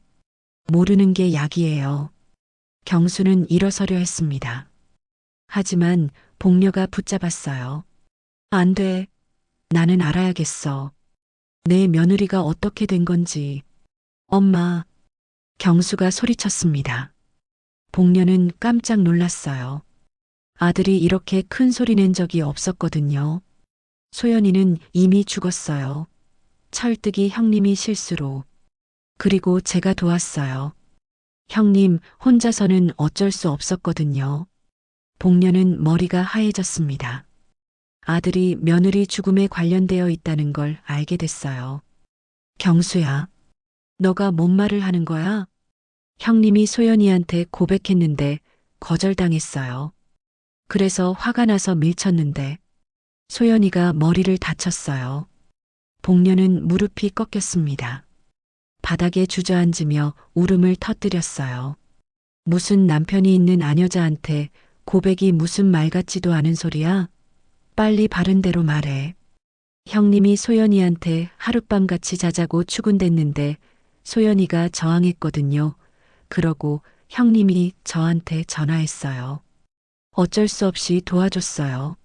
모르는 게 약이에요. 경수는 일어서려 했습니다. 하지만 복녀가 붙잡았어요. 안 돼. 나는 알아야겠어. 내 며느리가 어떻게 된 건지. 엄마. 경수가 소리쳤습니다. 복녀는 깜짝 놀랐어요. 아들이 이렇게 큰 소리 낸 적이 없었거든요. 소연이는 이미 죽었어요. 철뜨기 형님이 실수로. 그리고 제가 도왔어요. 형님, 혼자서는 어쩔 수 없었거든요. 복녀는 머리가 하얘졌습니다. 아들이 며느리 죽음에 관련되어 있다는 걸 알게 됐어요. 경수야, 너가 뭔 말을 하는 거야? 형님이 소연이한테 고백했는데 거절당했어요. 그래서 화가 나서 밀쳤는데 소연이가 머리를 다쳤어요. 복녀는 무릎이 꺾였습니다. 바닥에 주저앉으며 울음을 터뜨렸어요. 무슨 남편이 있는 아녀자한테 고백이 무슨 말 같지도 않은 소리야? 빨리 바른 대로 말해. 형님이 소연이한테 하룻밤같이 자자고 출근됐는데 소연이가 저항했거든요. 그러고 형님이 저한테 전화했어요. 어쩔 수 없이 도와줬어요.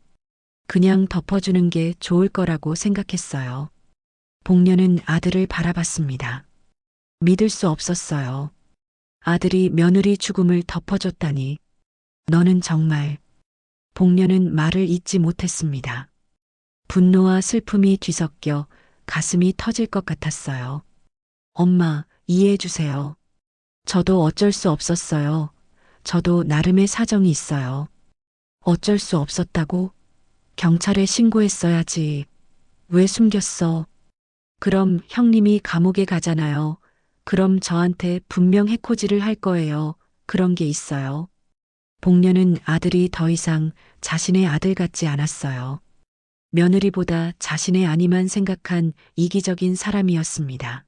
그냥 덮어주는 게 좋을 거라고 생각했어요. 복녀는 아들을 바라봤습니다. 믿을 수 없었어요. 아들이 며느리 죽음을 덮어줬다니. 너는 정말. 복녀는 말을 잇지 못했습니다. 분노와 슬픔이 뒤섞여 가슴이 터질 것 같았어요. 엄마, 이해해 주세요. 저도 어쩔 수 없었어요. 저도 나름의 사정이 있어요. 어쩔 수 없었다고? 경찰에 신고했어야지. 왜 숨겼어? 그럼 형님이 감옥에 가잖아요. 그럼 저한테 분명 해코지를 할 거예요. 그런 게 있어요. 복녀는 아들이 더 이상 자신의 아들 같지 않았어요. 며느리보다 자신의 아니만 생각한 이기적인 사람이었습니다.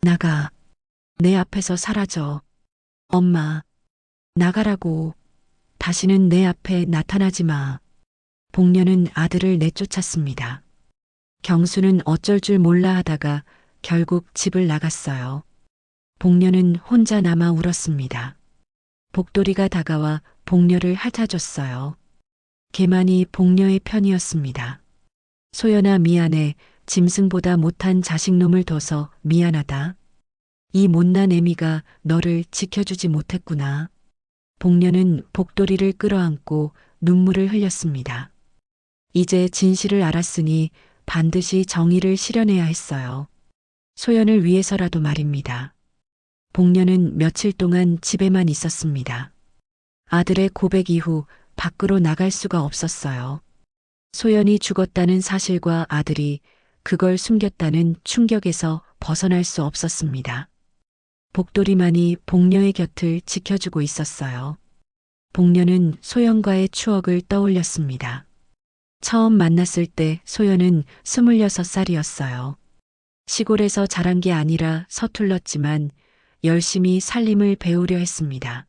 나가. 내 앞에서 사라져. 엄마. 나가라고. 다시는 내 앞에 나타나지 마. 복녀는 아들을 내쫓았습니다. 경수는 어쩔 줄 몰라 하다가 결국 집을 나갔어요. 복녀는 혼자 남아 울었습니다. 복돌이가 다가와 복녀를 핥아줬어요. 걔만이 복녀의 편이었습니다. 소연아 미안해. 짐승보다 못한 자식놈을 둬서 미안하다. 이 못난 애미가 너를 지켜주지 못했구나. 복녀는 복돌이를 끌어안고 눈물을 흘렸습니다. 이제 진실을 알았으니 반드시 정의를 실현해야 했어요. 소연을 위해서라도 말입니다. 복녀는 며칠 동안 집에만 있었습니다. 아들의 고백 이후 밖으로 나갈 수가 없었어요. 소연이 죽었다는 사실과 아들이 그걸 숨겼다는 충격에서 벗어날 수 없었습니다. 복돌이만이 복녀의 곁을 지켜주고 있었어요. 복녀는 소연과의 추억을 떠올렸습니다. 처음 만났을 때 소연은 26살이었어요. 시골에서 자란 게 아니라 서툴렀지만 열심히 살림을 배우려 했습니다.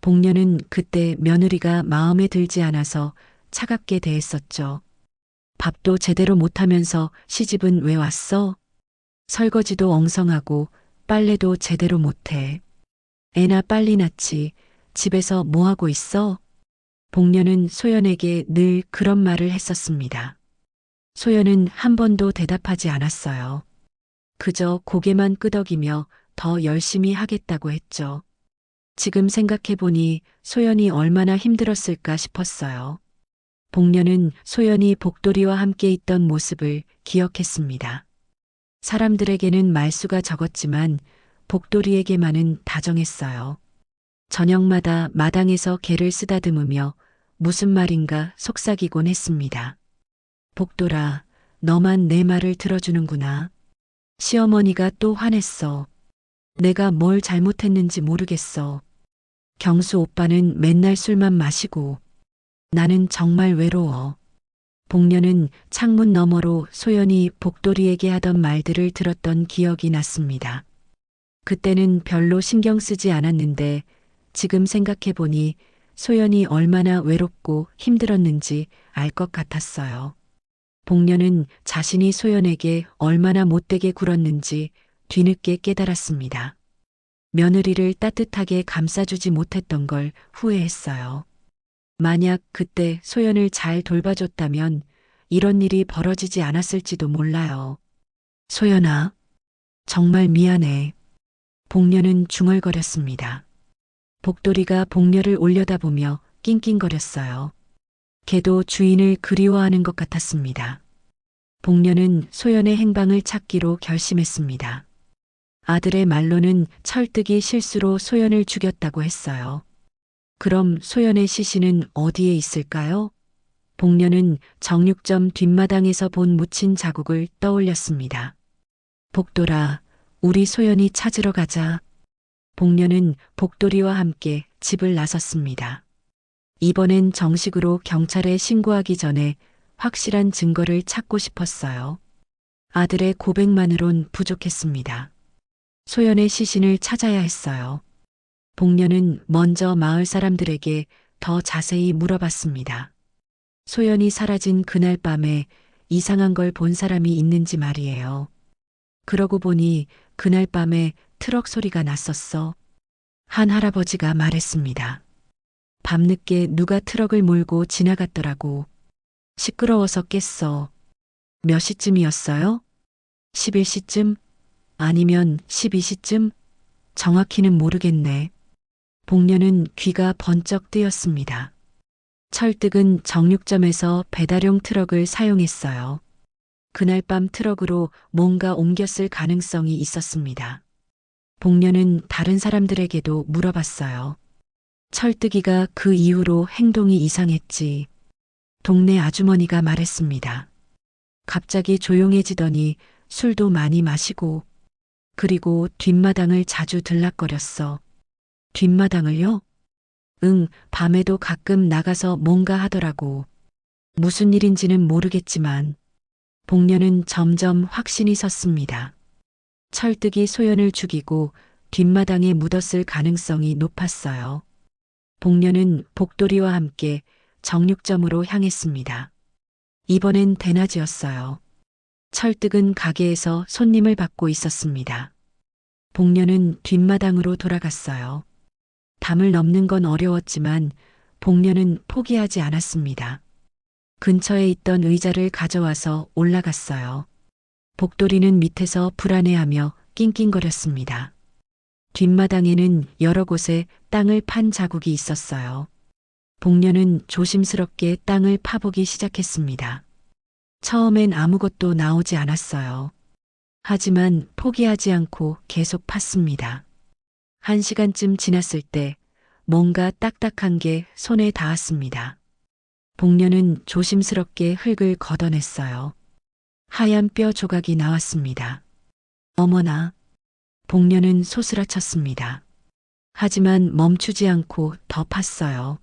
복녀는 그때 며느리가 마음에 들지 않아서 차갑게 대했었죠. 밥도 제대로 못하면서 시집은 왜 왔어? 설거지도 엉성하고 빨래도 제대로 못해. 애나 빨리 낳지. 집에서 뭐 하고 있어? 복녀는 소연에게 늘 그런 말을 했었습니다. 소연은 한 번도 대답하지 않았어요. 그저 고개만 끄덕이며 더 열심히 하겠다고 했죠. 지금 생각해보니 소연이 얼마나 힘들었을까 싶었어요. 복녀는 소연이 복돌이와 함께 있던 모습을 기억했습니다. 사람들에게는 말수가 적었지만 복돌이에게만은 다정했어요. 저녁마다 마당에서 개를 쓰다듬으며 무슨 말인가 속삭이곤 했습니다. 복돌아, 너만 내 말을 들어주는구나. 시어머니가 또 화냈어. 내가 뭘 잘못했는지 모르겠어. 경수 오빠는 맨날 술만 마시고 나는 정말 외로워. 복녀는 창문 너머로 소연이 복돌이에게 하던 말들을 들었던 기억이 났습니다. 그때는 별로 신경 쓰지 않았는데 지금 생각해보니 소연이 얼마나 외롭고 힘들었는지 알 것 같았어요. 복녀는 자신이 소연에게 얼마나 못되게 굴었는지 뒤늦게 깨달았습니다. 며느리를 따뜻하게 감싸주지 못했던 걸 후회했어요. 만약 그때 소연을 잘 돌봐줬다면 이런 일이 벌어지지 않았을지도 몰라요. 소연아, 정말 미안해. 복녀는 중얼거렸습니다. 복돌이가 복녀를 올려다보며 낑낑거렸어요. 걔도 주인을 그리워하는 것 같았습니다. 복녀는 소연의 행방을 찾기로 결심했습니다. 아들의 말로는 철득이 실수로 소연을 죽였다고 했어요. 그럼 소연의 시신은 어디에 있을까요? 복녀는 정육점 뒷마당에서 본 묻힌 자국을 떠올렸습니다. 복돌아, 우리 소연이 찾으러 가자. 복녀는 복돌이와 함께 집을 나섰습니다. 이번엔 정식으로 경찰에 신고하기 전에 확실한 증거를 찾고 싶었어요. 아들의 고백만으론 부족했습니다. 소연의 시신을 찾아야 했어요. 복녀는 먼저 마을 사람들에게 더 자세히 물어봤습니다. 소연이 사라진 그날 밤에 이상한 걸 본 사람이 있는지 말이에요. 그러고 보니 그날 밤에 트럭 소리가 났었어. 한 할아버지가 말했습니다. 밤늦게 누가 트럭을 몰고 지나갔더라고. 시끄러워서 깼어. 몇 시쯤이었어요? 11시쯤? 아니면 12시쯤? 정확히는 모르겠네. 복녀는 귀가 번쩍 뜨였습니다. 철득은 정육점에서 배달용 트럭을 사용했어요. 그날 밤 트럭으로 뭔가 옮겼을 가능성이 있었습니다. 복녀는 다른 사람들에게도 물어봤어요. 철뜨기가 그 이후로 행동이 이상했지. 동네 아주머니가 말했습니다. 갑자기 조용해지더니 술도 많이 마시고, 그리고 뒷마당을 자주 들락거렸어. 뒷마당을요? 응, 밤에도 가끔 나가서 뭔가 하더라고. 무슨 일인지는 모르겠지만, 복녀는 점점 확신이 섰습니다. 철득이 소연을 죽이고 뒷마당에 묻었을 가능성이 높았어요. 복녀는 복돌이와 함께 정육점으로 향했습니다. 이번엔 대낮이었어요. 철득은 가게에서 손님을 받고 있었습니다. 복녀는 뒷마당으로 돌아갔어요. 담을 넘는 건 어려웠지만 복녀는 포기하지 않았습니다. 근처에 있던 의자를 가져와서 올라갔어요. 복돌이는 밑에서 불안해하며 낑낑거렸습니다. 뒷마당에는 여러 곳에 땅을 판 자국이 있었어요. 복녀는 조심스럽게 땅을 파보기 시작했습니다. 처음엔 아무것도 나오지 않았어요. 하지만 포기하지 않고 계속 팠습니다. 1시간쯤 지났을 때 뭔가 딱딱한 게 손에 닿았습니다. 복녀는 조심스럽게 흙을 걷어냈어요. 하얀 뼈 조각이 나왔습니다. 어머나. 복녀는 소스라쳤습니다. 하지만 멈추지 않고 더 팠어요.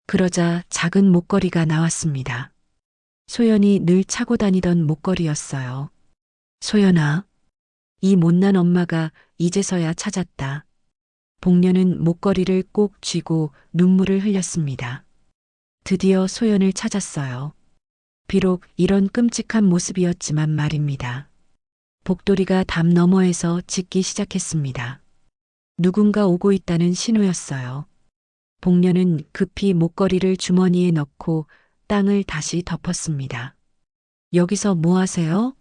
그러자 작은 목걸이가 나왔습니다. 소연이 늘 차고 다니던 목걸이였어요. 소연아, 이 못난 엄마가 이제서야 찾았다. 복녀는 목걸이를 꼭 쥐고 눈물을 흘렸습니다. 드디어 소연을 찾았어요. 비록 이런 끔찍한 모습이었지만 말입니다. 복돌이가 담 너머에서 짖기 시작했습니다. 누군가 오고 있다는 신호였어요. 복녀는 급히 목걸이를 주머니에 넣고 땅을 다시 덮었습니다. 여기서 뭐 하세요?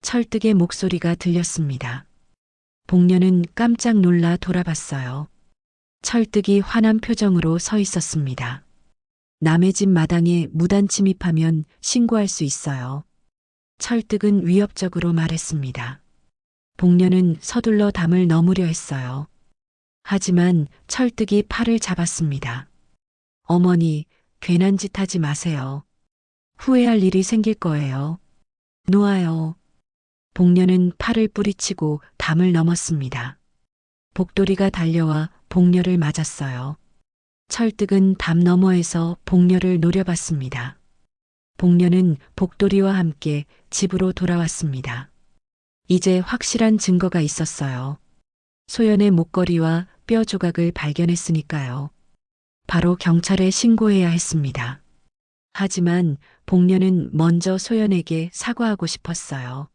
철득의 목소리가 들렸습니다. 복녀는 깜짝 놀라 돌아봤어요. 철득이 화난 표정으로 서 있었습니다. 남의 집 마당에 무단 침입하면 신고할 수 있어요. 철득은 위협적으로 말했습니다. 복녀는 서둘러 담을 넘으려 했어요. 하지만 철득이 팔을 잡았습니다. 어머니, 괜한 짓 하지 마세요. 후회할 일이 생길 거예요. 놓아요. 복녀는 팔을 뿌리치고 담을 넘었습니다. 복돌이가 달려와 복녀를 맞았어요. 철득은 담 너머에서 복녀를 노려봤습니다. 복녀는 복돌이와 함께 집으로 돌아왔습니다. 이제 확실한 증거가 있었어요. 소연의 목걸이와 뼈 조각을 발견했으니까요. 바로 경찰에 신고해야 했습니다. 하지만 복녀는 먼저 소연에게 사과하고 싶었어요.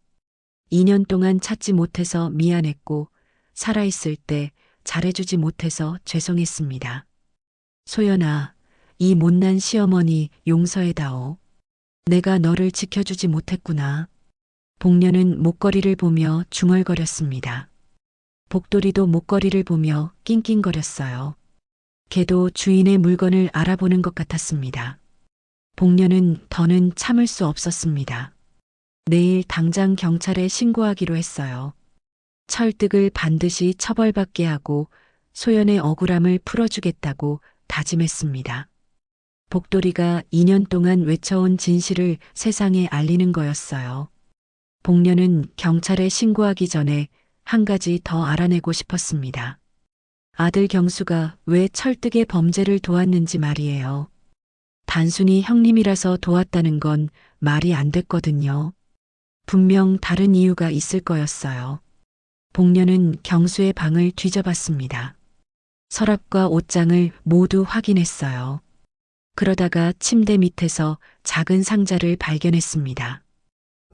2년 동안 찾지 못해서 미안했고 살아있을 때 잘해주지 못해서 죄송했습니다. 소연아, 이 못난 시어머니 용서해다오. 내가 너를 지켜주지 못했구나. 복녀는 목걸이를 보며 중얼거렸습니다. 복돌이도 목걸이를 보며 낑낑거렸어요. 걔도 주인의 물건을 알아보는 것 같았습니다. 복녀는 더는 참을 수 없었습니다. 내일 당장 경찰에 신고하기로 했어요. 철득을 반드시 처벌받게 하고 소연의 억울함을 풀어주겠다고 다짐했습니다. 복돌이가 2년 동안 외쳐온 진실을 세상에 알리는 거였어요. 복녀는 경찰에 신고하기 전에 한 가지 더 알아내고 싶었습니다. 아들 경수가 왜 철득의 범죄를 도왔는지 말이에요. 단순히 형님이라서 도왔다는 건 말이 안 됐거든요. 분명 다른 이유가 있을 거였어요. 복녀는 경수의 방을 뒤져봤습니다. 서랍과 옷장을 모두 확인했어요. 그러다가 침대 밑에서 작은 상자를 발견했습니다.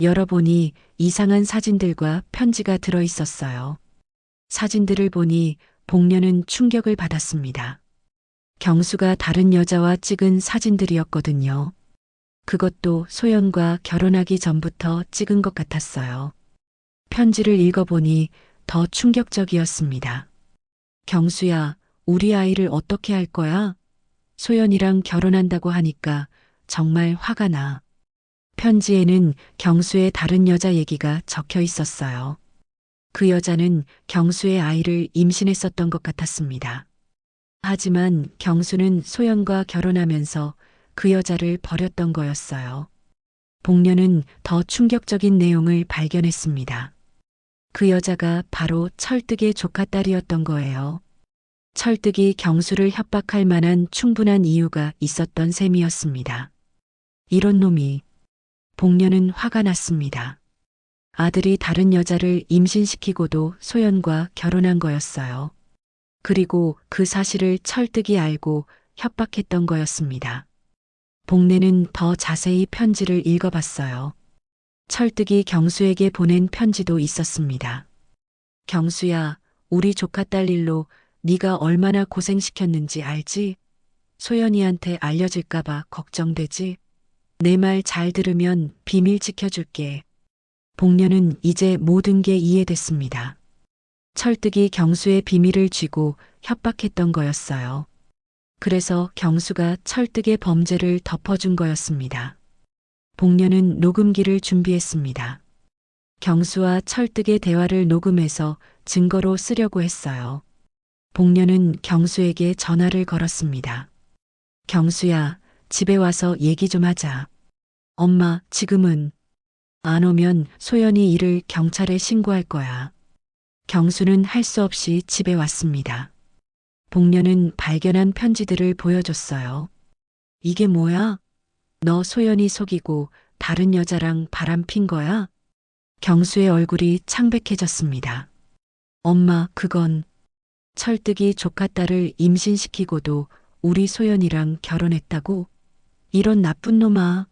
열어보니 이상한 사진들과 편지가 들어 있었어요. 사진들을 보니 복녀는 충격을 받았습니다. 경수가 다른 여자와 찍은 사진들이었거든요. 그것도 소연과 결혼하기 전부터 찍은 것 같았어요. 편지를 읽어보니 더 충격적이었습니다. 경수야, 우리 아이를 어떻게 할 거야? 소연이랑 결혼한다고 하니까 정말 화가 나. 편지에는 경수의 다른 여자 얘기가 적혀 있었어요. 그 여자는 경수의 아이를 임신했었던 것 같았습니다. 하지만 경수는 소연과 결혼하면서 그 여자를 버렸던 거였어요. 복녀는 더 충격적인 내용을 발견했습니다. 그 여자가 바로 철득의 조카딸이었던 거예요. 철득이 경수를 협박할 만한 충분한 이유가 있었던 셈이었습니다. 이런 놈이. 복녀는 화가 났습니다. 아들이 다른 여자를 임신시키고도 소연과 결혼한 거였어요. 그리고 그 사실을 철득이 알고 협박했던 거였습니다. 복내는 더 자세히 편지를 읽어봤어요. 철득이 경수에게 보낸 편지도 있었습니다. 경수야, 우리 조카딸 일로 네가 얼마나 고생시켰는지 알지? 소연이한테 알려질까봐 걱정되지? 내 말 잘 들으면 비밀 지켜줄게. 복녀는 이제 모든 게 이해됐습니다. 철득이 경수의 비밀을 쥐고 협박했던 거였어요. 그래서 경수가 철득의 범죄를 덮어준 거였습니다. 복녀는 녹음기를 준비했습니다. 경수와 철득의 대화를 녹음해서 증거로 쓰려고 했어요. 복녀는 경수에게 전화를 걸었습니다. 경수야, 집에 와서 얘기 좀 하자. 엄마, 지금은 안 오면 소연이 이를 경찰에 신고할 거야. 경수는 할 수 없이 집에 왔습니다. 복녀는 발견한 편지들을 보여줬어요. 이게 뭐야? 너 소연이 속이고 다른 여자랑 바람핀 거야? 경수의 얼굴이 창백해졌습니다. 엄마, 그건 철득이 조카딸을 임신시키고도 우리 소연이랑 결혼했다고? 이런 나쁜 놈아.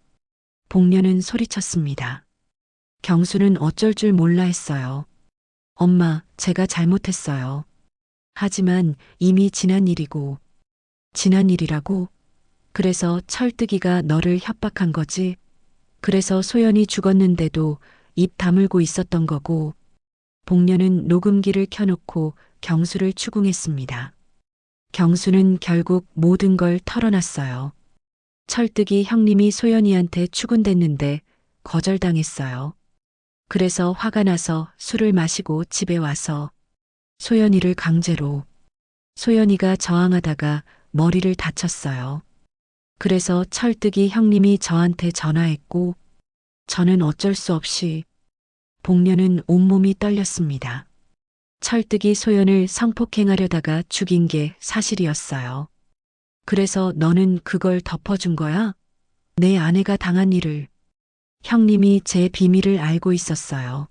복녀는 소리쳤습니다. 경수는 어쩔 줄 몰라 했어요. 엄마, 제가 잘못했어요. 하지만 이미 지난 일이고. 지난 일이라고? 그래서 철뜨기가 너를 협박한 거지? 그래서 소연이 죽었는데도 입 다물고 있었던 거고. 복녀는 녹음기를 켜놓고 경수를 추궁했습니다. 경수는 결국 모든 걸 털어놨어요. 철뜨기 형님이 소연이한테 추근댔는데 거절당했어요. 그래서 화가 나서 술을 마시고 집에 와서 소연이를 강제로. 소연이가 저항하다가 머리를 다쳤어요. 그래서 철뜨기 형님이 저한테 전화했고 저는 어쩔 수 없이. 복녀는 온몸이 떨렸습니다. 철뜨기 소연을 성폭행하려다가 죽인 게 사실이었어요. 그래서 너는 그걸 덮어준 거야? 내 아내가 당한 일을. 형님이 제 비밀을 알고 있었어요.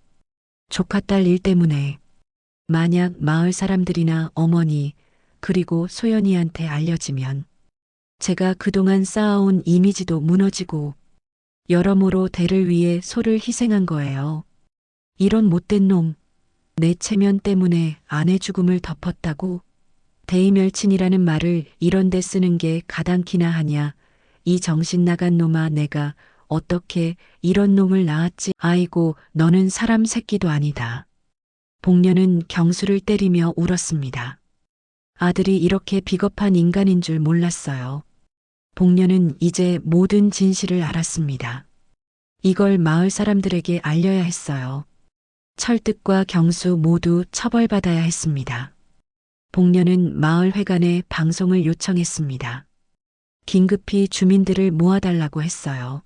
조카딸 일 때문에. 만약 마을 사람들이나 어머니 그리고 소연이한테 알려지면 제가 그동안 쌓아온 이미지도 무너지고 여러모로 대를 위해 소를 희생한 거예요. 이런 못된 놈, 내 체면 때문에 아내 죽음을 덮었다고? 대이멸친이라는 말을 이런 데 쓰는 게 가당키나 하냐. 이 정신 나간 놈아, 내가 어떻게 이런 놈을 낳았지. 아이고, 너는 사람 새끼도 아니다. 복녀는 경수를 때리며 울었습니다. 아들이 이렇게 비겁한 인간인 줄 몰랐어요. 복녀는 이제 모든 진실을 알았습니다. 이걸 마을 사람들에게 알려야 했어요. 철득과 경수 모두 처벌받아야 했습니다. 복녀는 마을 회관에 방송을 요청했습니다. 긴급히 주민들을 모아달라고 했어요.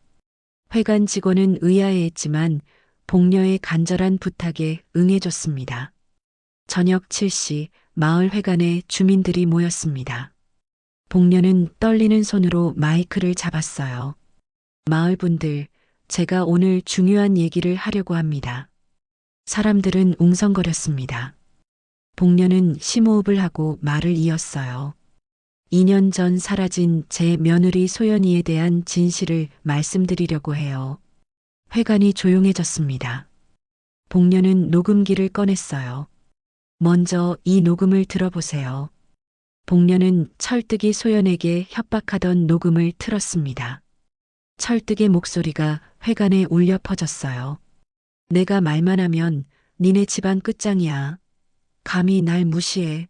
회관 직원은 의아해했지만 복녀의 간절한 부탁에 응해줬습니다. 저녁 7시 마을 회관에 주민들이 모였습니다. 복녀는 떨리는 손으로 마이크를 잡았어요. 마을 분들, 제가 오늘 중요한 얘기를 하려고 합니다. 사람들은 웅성거렸습니다. 복녀는 심호흡을 하고 말을 이었어요. 2년 전 사라진 제 며느리 소연이에 대한 진실을 말씀드리려고 해요. 회관이 조용해졌습니다. 복녀는 녹음기를 꺼냈어요. 먼저 이 녹음을 들어보세요. 복녀는 철득이 소연에게 협박하던 녹음을 틀었습니다. 철득의 목소리가 회관에 울려 퍼졌어요. 내가 말만 하면 니네 집안 끝장이야. 감히 날 무시해.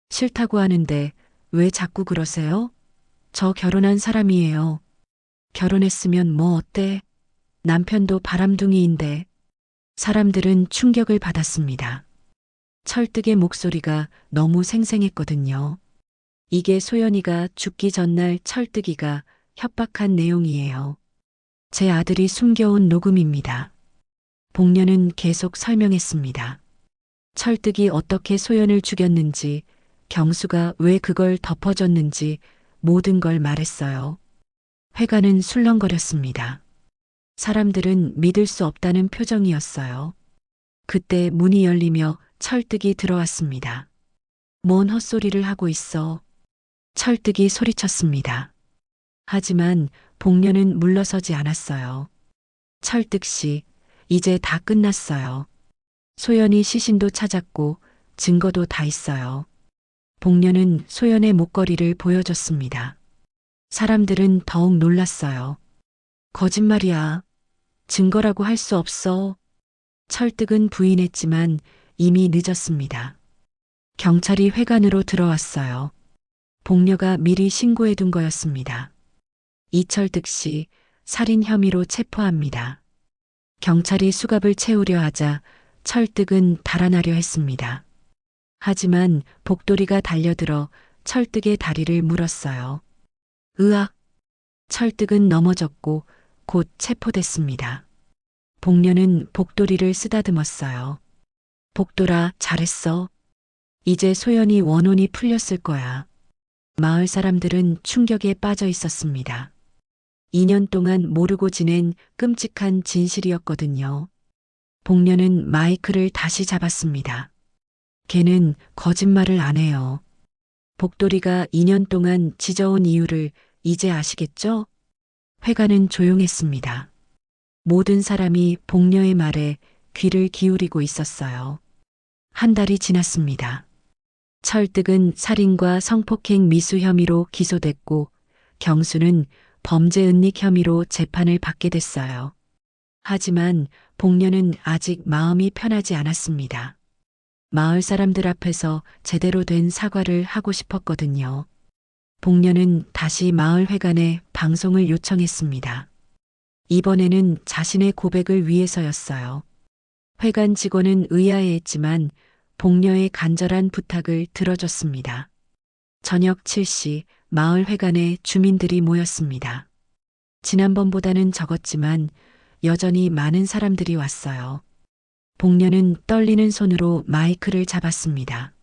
싫다고 하는데 왜 자꾸 그러세요? 저 결혼한 사람이에요. 결혼했으면 뭐 어때? 남편도 바람둥이인데. 사람들은 충격을 받았습니다. 철득의 목소리가 너무 생생했거든요. 이게 소연이가 죽기 전날 철득이가 협박한 내용이에요. 제 아들이 숨겨온 녹음입니다. 복녀는 계속 설명했습니다. 철득이 어떻게 소연을 죽였는지, 경수가 왜 그걸 덮어줬는지 모든 걸 말했어요. 회관은 술렁거렸습니다. 사람들은 믿을 수 없다는 표정이었어요. 그때 문이 열리며 철득이 들어왔습니다. 뭔 헛소리를 하고 있어. 철득이 소리쳤습니다. 하지만 복녀는 물러서지 않았어요. 철득 씨, 이제 다 끝났어요. 소연이 시신도 찾았고 증거도 다 있어요. 복녀는 소연의 목걸이를 보여줬습니다. 사람들은 더욱 놀랐어요. 거짓말이야. 증거라고 할 수 없어. 철득은 부인했지만 이미 늦었습니다. 경찰이 회관으로 들어왔어요. 복녀가 미리 신고해둔 거였습니다. 이철득 씨, 살인 혐의로 체포합니다. 경찰이 수갑을 채우려 하자 철득은 달아나려 했습니다. 하지만 복돌이가 달려들어 철득의 다리를 물었어요. 으악! 철득은 넘어졌고 곧 체포됐습니다. 복녀는 복돌이를 쓰다듬었어요. 복돌아, 잘했어. 이제 소연이 원혼이 풀렸을 거야. 마을 사람들은 충격에 빠져 있었습니다. 2년 동안 모르고 지낸 끔찍한 진실이었거든요. 복녀는 마이크를 다시 잡았습니다. 걔는 거짓말을 안 해요. 복돌이가 2년 동안 지져온 이유를 이제 아시겠죠? 회관은 조용했습니다. 모든 사람이 복녀의 말에 귀를 기울이고 있었어요. 한 달이 지났습니다. 철득은 살인과 성폭행 미수 혐의로 기소됐고 경수는 범죄 은닉 혐의로 재판을 받게 됐어요. 하지만 복녀는 아직 마음이 편하지 않았습니다. 마을 사람들 앞에서 제대로 된 사과를 하고 싶었거든요. 복녀는 다시 마을 회관에 방송을 요청했습니다. 이번에는 자신의 고백을 위해서였어요. 회관 직원은 의아해했지만 복녀의 간절한 부탁을 들어줬습니다. 저녁 7시 마을 회관에 주민들이 모였습니다. 지난번보다는 적었지만 여전히 많은 사람들이 왔어요. 복녀는 떨리는 손으로 마이크를 잡았습니다.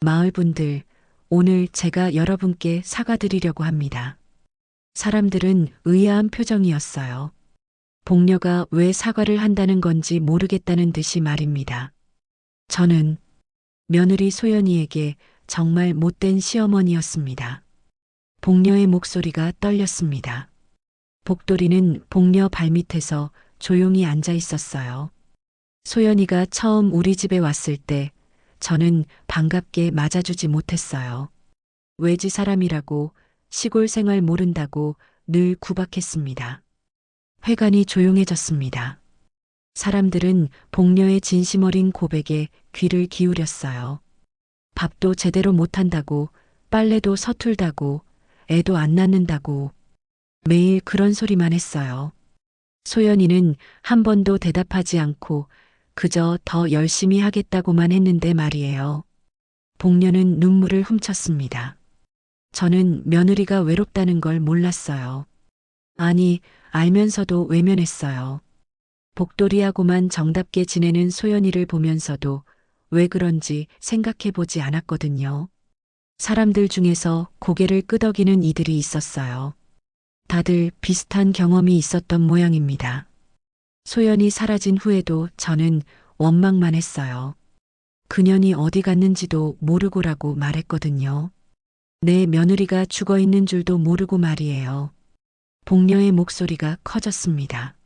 마을 분들, 오늘 제가 여러분께 사과드리려고 합니다. 사람들은 의아한 표정이었어요. 복녀가 왜 사과를 한다는 건지 모르겠다는 듯이 말입니다. 저는 며느리 소연이에게 정말 못된 시어머니였습니다. 복녀의 목소리가 떨렸습니다. 복돌이는 복녀 발밑에서 조용히 앉아 있었어요. 소연이가 처음 우리 집에 왔을 때 저는 반갑게 맞아주지 못했어요. 외지 사람이라고 시골 생활 모른다고 늘 구박했습니다. 회관이 조용해졌습니다. 사람들은 복녀의 진심 어린 고백에 귀를 기울였어요. 밥도 제대로 못한다고, 빨래도 서툴다고, 애도 안 낳는다고 매일 그런 소리만 했어요. 소연이는 한 번도 대답하지 않고 그저 더 열심히 하겠다고만 했는데 말이에요. 복녀는 눈물을 훔쳤습니다. 저는 며느리가 외롭다는 걸 몰랐어요. 아니, 알면서도 외면했어요. 복돌이하고만 정답게 지내는 소연이를 보면서도 왜 그런지 생각해 보지 않았거든요. 사람들 중에서 고개를 끄덕이는 이들이 있었어요. 다들 비슷한 경험이 있었던 모양입니다. 소연이 사라진 후에도 저는 원망만 했어요. 그년이 어디 갔는지도 모르고라고 말했거든요. 내 며느리가 죽어 있는 줄도 모르고 말이에요. 복녀의 목소리가 커졌습니다.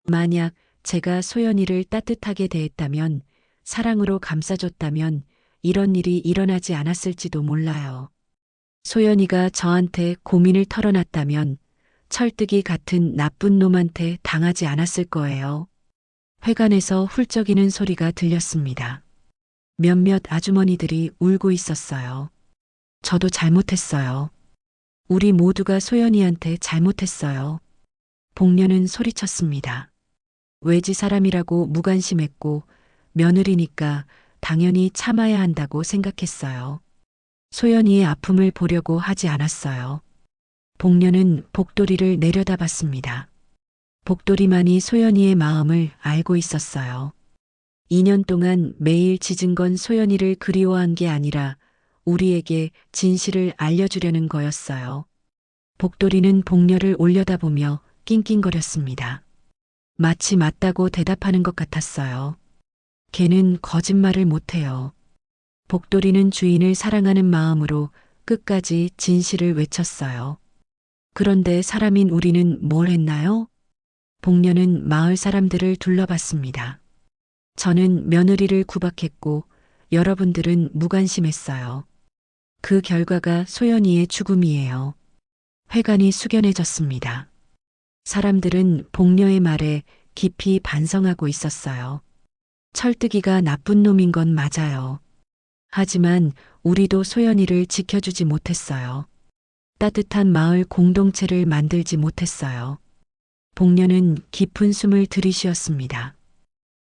만약 제가 소연이를 따뜻하게 대했다면, 사랑으로 감싸줬다면 이런 일이 일어나지 않았을지도 몰라요. 소연이가 저한테 고민을 털어놨다면 철뜨기 같은 나쁜 놈한테 당하지 않았을 거예요. 회관에서 훌쩍이는 소리가 들렸습니다. 몇몇 아주머니들이 울고 있었어요. 저도 잘못했어요. 우리 모두가 소연이한테 잘못했어요. 복녀는 소리쳤습니다. 외지 사람이라고 무관심했고 며느리니까 당연히 참아야 한다고 생각했어요. 소연이의 아픔을 보려고 하지 않았어요. 복녀는 복돌이를 내려다봤습니다. 복돌이만이 소연이의 마음을 알고 있었어요. 2년 동안 매일 짖은 건 소연이를 그리워한 게 아니라 우리에게 진실을 알려주려는 거였어요. 복돌이는 복녀를 올려다보며 낑낑거렸습니다. 마치 맞다고 대답하는 것 같았어요. 걔는 거짓말을 못해요. 복돌이는 주인을 사랑하는 마음으로 끝까지 진실을 외쳤어요. 그런데 사람인 우리는 뭘 했나요? 복녀는 마을 사람들을 둘러봤습니다. 저는 며느리를 구박했고 여러분들은 무관심했어요. 그 결과가 소연이의 죽음이에요. 회관이 숙연해졌습니다. 사람들은 복녀의 말에 깊이 반성하고 있었어요. 철뜨기가 나쁜 놈인 건 맞아요. 하지만 우리도 소연이를 지켜주지 못했어요. 따뜻한 마을 공동체를 만들지 못했어요. 복녀는 깊은 숨을 들이쉬었습니다.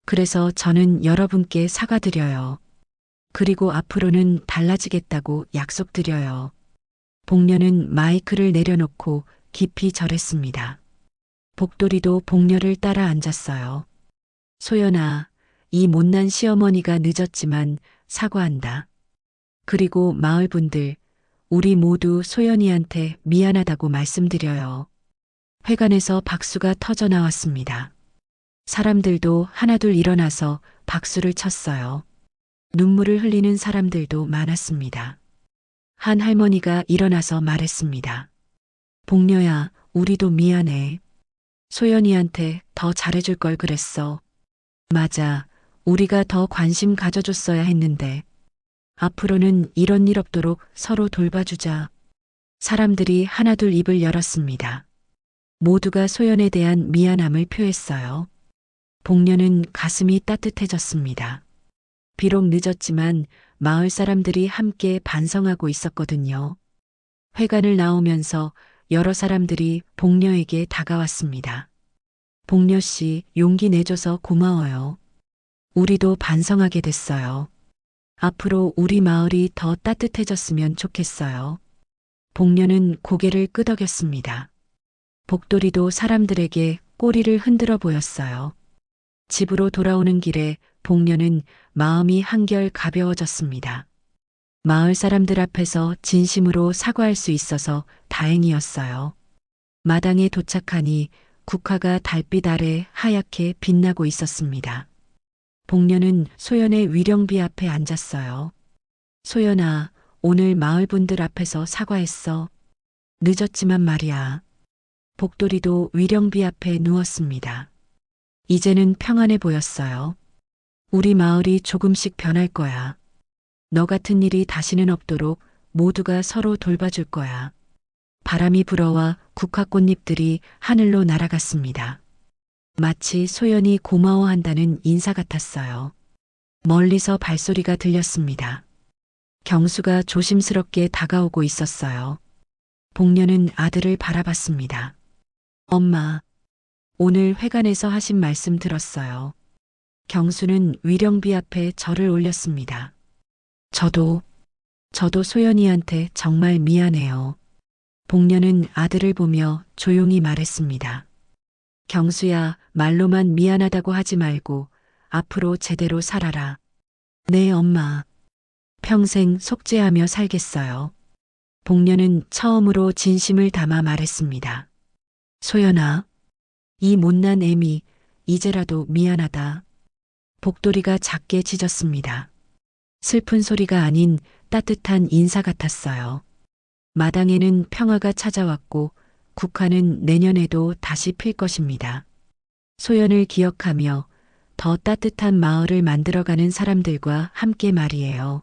그래서 저는 여러분께 사과드려요. 그리고 앞으로는 달라지겠다고 약속드려요. 복녀는 마이크를 내려놓고 깊이 절했습니다. 복돌이도 복녀를 따라 앉았어요. 소연아, 이 못난 시어머니가 늦었지만 사과한다. 그리고 마을 분들, 우리 모두 소연이한테 미안하다고 말씀드려요. 회관에서 박수가 터져 나왔습니다. 사람들도 하나둘 일어나서 박수를 쳤어요. 눈물을 흘리는 사람들도 많았습니다. 한 할머니가 일어나서 말했습니다. 복녀야, 우리도 미안해. 소연이한테 더 잘해줄 걸 그랬어. 맞아, 우리가 더 관심 가져줬어야 했는데. 앞으로는 이런 일 없도록 서로 돌봐주자. 사람들이 하나둘 입을 열었습니다. 모두가 소연에 대한 미안함을 표했어요. 복녀는 가슴이 따뜻해졌습니다. 비록 늦었지만 마을 사람들이 함께 반성하고 있었거든요. 회관을 나오면서 여러 사람들이 복녀에게 다가왔습니다. 복녀 씨, 용기 내줘서 고마워요. 우리도 반성하게 됐어요. 앞으로 우리 마을이 더 따뜻해졌으면 좋겠어요. 복녀는 고개를 끄덕였습니다. 복돌이도 사람들에게 꼬리를 흔들어 보였어요. 집으로 돌아오는 길에 복녀는 마음이 한결 가벼워졌습니다. 마을 사람들 앞에서 진심으로 사과할 수 있어서 다행이었어요. 마당에 도착하니 국화가 달빛 아래 하얗게 빛나고 있었습니다. 복녀는 소연의 위령비 앞에 앉았어요. 소연아, 오늘 마을 분들 앞에서 사과했어. 늦었지만 말이야. 복돌이도 위령비 앞에 누웠습니다. 이제는 평안해 보였어요. 우리 마을이 조금씩 변할 거야. 너 같은 일이 다시는 없도록 모두가 서로 돌봐줄 거야. 바람이 불어와 국화꽃잎들이 하늘로 날아갔습니다. 마치 소연이 고마워한다는 인사 같았어요. 멀리서 발소리가 들렸습니다. 경수가 조심스럽게 다가오고 있었어요. 복녀는 아들을 바라봤습니다. 엄마, 오늘 회관에서 하신 말씀 들었어요. 경수는 위령비 앞에 절을 올렸습니다. 저도 소연이한테 정말 미안해요. 복녀는 아들을 보며 조용히 말했습니다. 경수야, 말로만 미안하다고 하지 말고 앞으로 제대로 살아라. 네, 엄마. 평생 속죄하며 살겠어요. 복녀는 처음으로 진심을 담아 말했습니다. 소연아, 이 못난 애미 이제라도 미안하다. 복돌이가 작게 짖었습니다. 슬픈 소리가 아닌 따뜻한 인사 같았어요. 마당에는 평화가 찾아왔고 국화는 내년에도 다시 필 것입니다. 소연을 기억하며 더 따뜻한 마을을 만들어가는 사람들과 함께 말이에요.